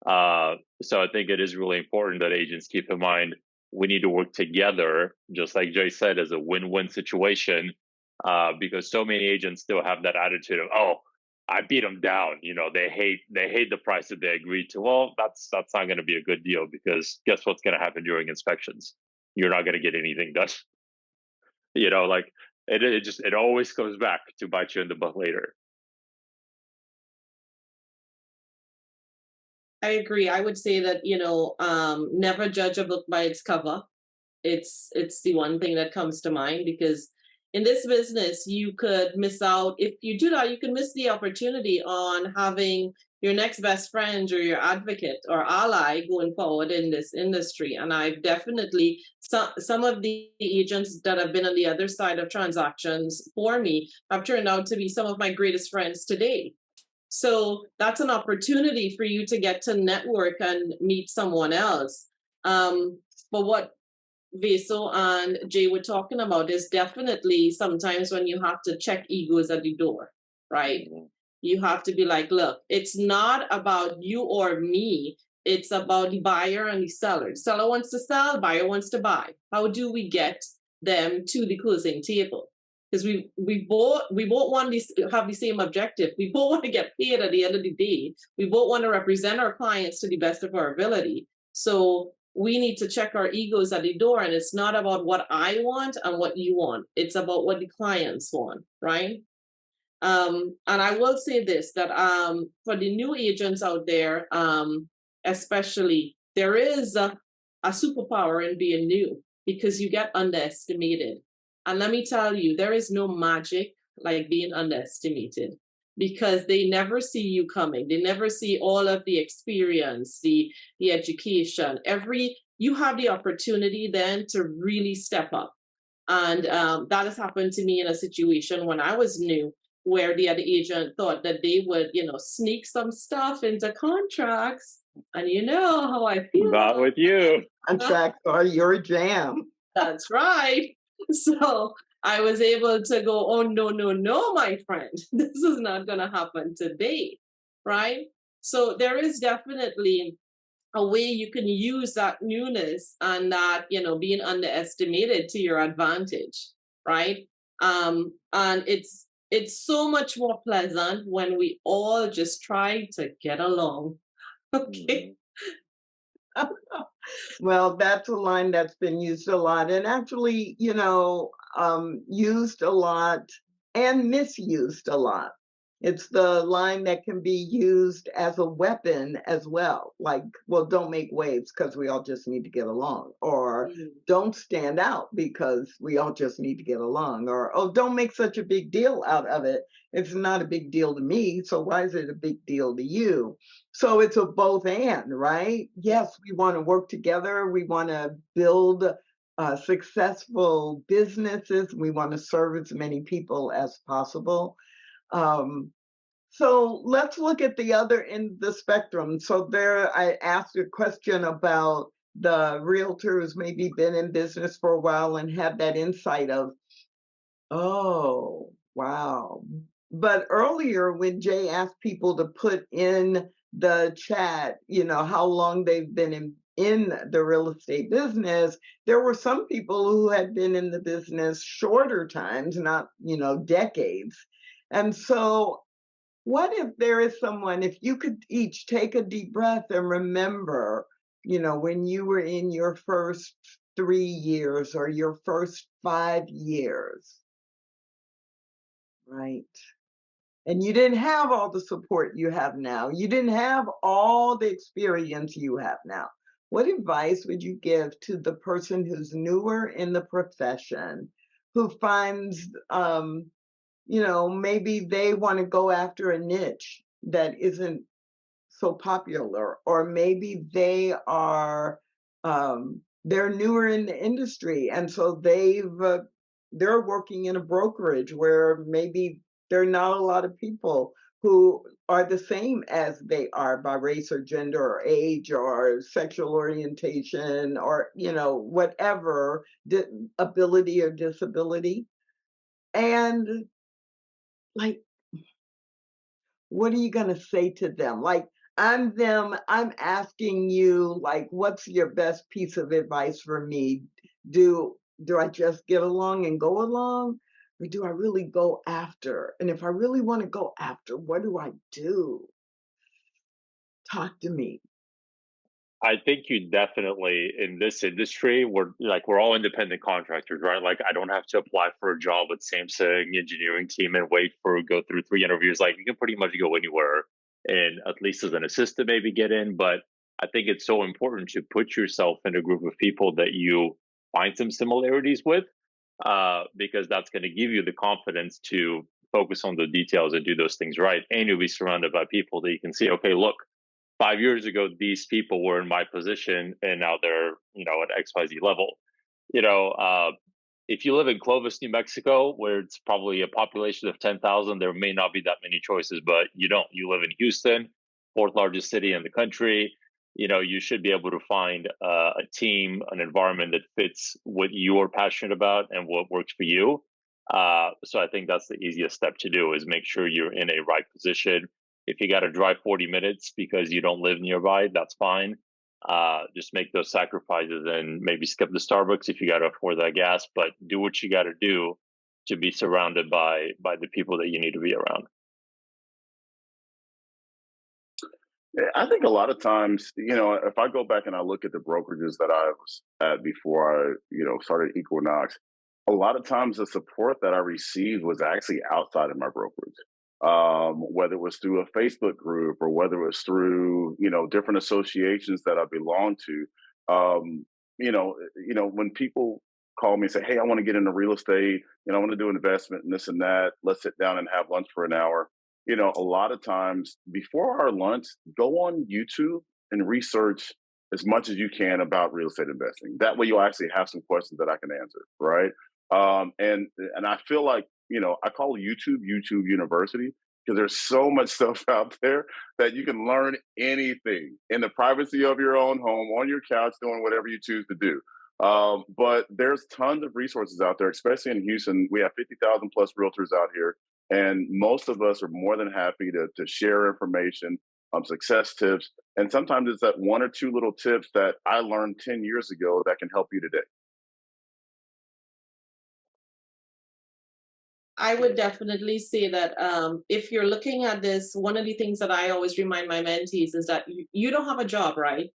So I think it is really important that agents keep in mind we need to work together, just like Jay said, as a win-win situation. Because so many agents still have that attitude of, oh, I beat them down. They hate the price that they agreed to. Well, that's not going to be a good deal because guess what's going to happen during inspections? You're not going to get anything done. Like it always comes back to bite you in the butt later. I agree. I would say that, never judge a book by its cover. It's the one thing that comes to mind because in this business, you could miss out. If you do that, you can miss the opportunity on having your next best friend or your advocate or ally going forward in this industry. And I've definitely some of the agents that have been on the other side of transactions for me have turned out to be some of my greatest friends today. So that's an opportunity for you to get to network and meet someone else. But what Vaso and Jay were talking about is definitely sometimes when you have to check egos at the door, right? You have to be like, look, it's not about you or me. It's about the buyer and the seller. The seller wants to sell, buyer wants to buy. How do we get them to the closing table? Because we both want to have the same objective. We both want to get paid at the end of the day. We both want to represent our clients to the best of our ability. So we need to check our egos at the door, and it's not about what I want and what you want. It's about what the clients want, right? And I will say this, that for the new agents out there, especially, there is a superpower in being new because you get underestimated. And let me tell you, there is no magic like being underestimated because they never see you coming. They never see all of the experience, the education. You have the opportunity then to really step up. And that has happened to me in a situation when I was new, where the other agent thought that they would, sneak some stuff into contracts. And you know how I feel. Not with you. Contracts are your jam. That's right. So I was able to go, oh, no, no, no, my friend. This is not going to happen today. Right? So there is definitely a way you can use that newness and that, being underestimated to your advantage. Right? And it's so much more pleasant when we all just try to get along. Okay. Well, that's a line that's been used a lot and actually, used a lot and misused a lot. It's the line that can be used as a weapon as well. Like, well, don't make waves because we all just need to get along. Or don't stand out because we all just need to get along. Or, oh, don't make such a big deal out of it. It's not a big deal to me. So why is it a big deal to you? So it's a both and, right? Yes, we want to work together. We want to build successful businesses. We want to serve as many people as possible. So let's look at the other end of the spectrum. So there, I asked a question about the realtors maybe been in business for a while and had that insight of, oh, wow. But earlier when Jay asked people to put in the chat, how long they've been in the real estate business, there were some people who had been in the business shorter times, not, decades. And so what if there is someone, if you could each take a deep breath and remember, when you were in your first 3 years or your first 5 years, right? And you didn't have all the support you have now. You didn't have all the experience you have now. What advice would you give to the person who's newer in the profession, who finds, maybe they want to go after a niche that isn't so popular, or maybe they are, they're newer in the industry, and so they're working in a brokerage where maybe there are not a lot of people who are the same as they are by race or gender or age or sexual orientation or, whatever ability or disability. And like, what are you going to say to them? Like, I'm them, I'm asking you, like, what's your best piece of advice for me? Do I just get along and go along? Or do I really go after? And if I really want to go after, what do I do? Talk to me. I think you definitely, in this industry, we're all independent contractors, right? Like, I don't have to apply for a job with Samsung engineering team and go through 3 interviews. Like, you can pretty much go anywhere and at least as an assistant maybe get in. But I think it's so important to put yourself in a group of people that you find some similarities with, because that's going to give you the confidence to focus on the details and do those things right. And you'll be surrounded by people that you can see, okay, look, 5 years ago, these people were in my position and now they're, at XYZ level. If you live in Clovis, New Mexico, where it's probably a population of 10,000, there may not be that many choices, but you don't. You live in Houston, fourth largest city in the country. You should be able to find a team, an environment that fits what you're passionate about and what works for you. So I think that's the easiest step to do, is make sure you're in a right position. If you got to drive 40 minutes because you don't live nearby, that's fine. Just make those sacrifices and maybe skip the Starbucks if you got to afford that gas, but do what you got to do to be surrounded by the people that you need to be around. Yeah, I think a lot of times, if I go back and I look at the brokerages that I was at before I, started Equinox, a lot of times the support that I received was actually outside of my brokerage. Whether it was through a Facebook group or whether it was through, different associations that I belong to. When people call me and say, "Hey, I want to get into real estate, I want to do investment and this and that. Let's sit down and have lunch for an hour." A lot of times before our lunch, go on YouTube and research as much as you can about real estate investing. That way, you'll actually have some questions that I can answer, right? And I feel like, I call YouTube University, because there's so much stuff out there that you can learn anything in the privacy of your own home, on your couch, doing whatever you choose to do. But there's tons of resources out there, especially in Houston. We have 50,000 plus realtors out here, and most of us are more than happy to share information, success tips. And sometimes it's that one or two little tips that I learned 10 years ago that can help you today. I would definitely say that if you're looking at this, one of the things that I always remind my mentees is that you don't have a job, right?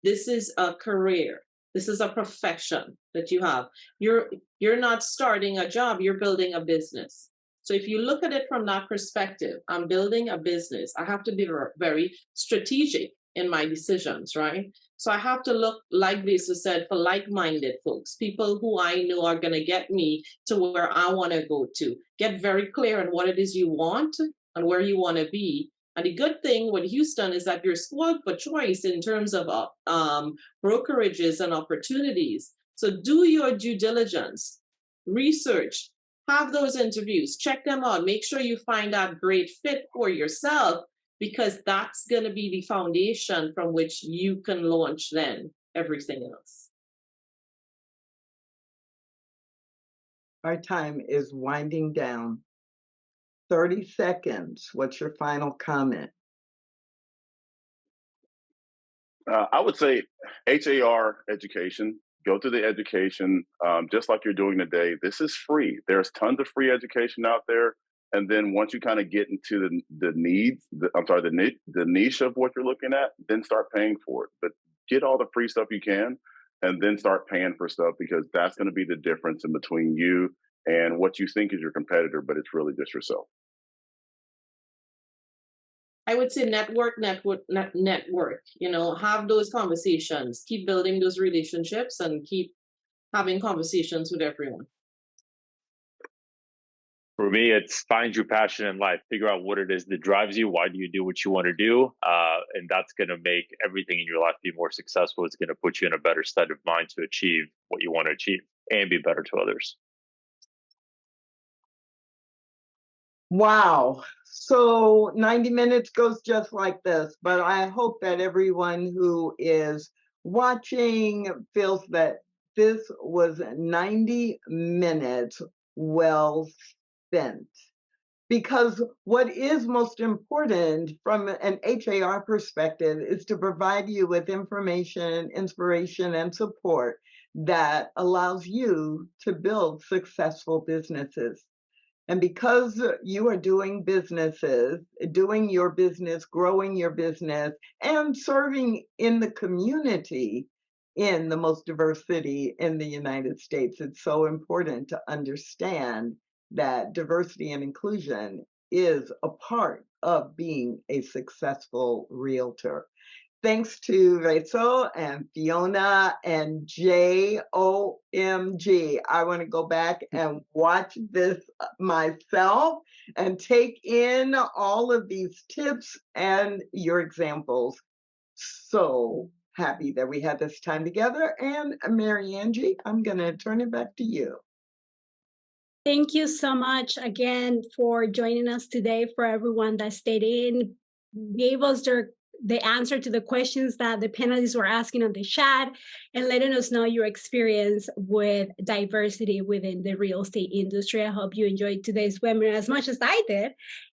This is a career. This is a profession that you have. You're not starting a job, you're building a business. So if you look at it from that perspective, I'm building a business. I have to be very strategic in my decisions, right? So I have to look, like Lisa said, for like-minded folks, people who I know are going to get me to where I want to go to. Get very clear on what it is you want and where you want to be. And the good thing with Houston is that you're spoiled for choice in terms of brokerages and opportunities. So do your due diligence, research, have those interviews, check them out, make sure you find that great fit for yourself, because that's going to be the foundation from which you can launch then everything else. Our time is winding down. 30 seconds. What's your final comment? I would say HAR education. Go to the education, just like you're doing today. This is free. There's tons of free education out there. And then once you kind of get into the niche of what you're looking at, then start paying for it. But get all the free stuff you can, and then start paying for stuff, because that's going to be the difference in between you and what you think is your competitor, but it's really just yourself. I would say network, have those conversations, keep building those relationships and keep having conversations with everyone. For me, it's find your passion in life, figure out what it is that drives you. Why do you do what you want to do? And that's going to make everything in your life be more successful. It's going to put you in a better state of mind to achieve what you want to achieve and be better to others. Wow. So 90 minutes goes just like this, but I hope that everyone who is watching feels that this was 90 minutes well spent. Because what is most important from an HAR perspective is to provide you with information, inspiration, and support that allows you to build successful businesses. And because you are doing your business, growing your business, and serving in the community in the most diverse city in the United States, it's so important to understand that diversity and inclusion is a part of being a successful realtor. Thanks to Rachel and Fiona and JOMG. I want to go back and watch this myself and take in all of these tips and your examples. So happy that we had this time together. And Mary Angie, I'm going to turn it back to you. Thank you so much again for joining us today. For everyone that stayed in, gave us the answer to the questions that the panelists were asking on the chat, and letting us know your experience with diversity within the real estate industry. I hope you enjoyed today's webinar as much as I did.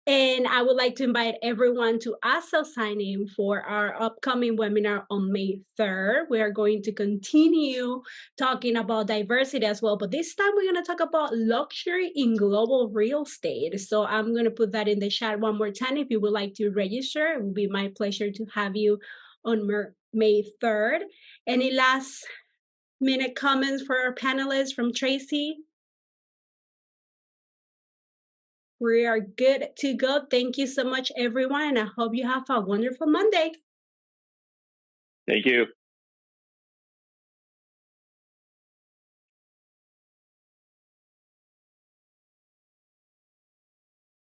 And I would like to invite everyone to also sign in for our upcoming webinar on May 3rd. We are going to continue talking about diversity as well, but this time we're going to talk about luxury in global real estate. So I'm going to put that in the chat one more time. If you would like to register, it will be my pleasure to have you on May 3rd. Any last minute comments for our panelists from Tracy? We are good to go. Thank you so much, everyone. And I hope you have a wonderful Monday. Thank you.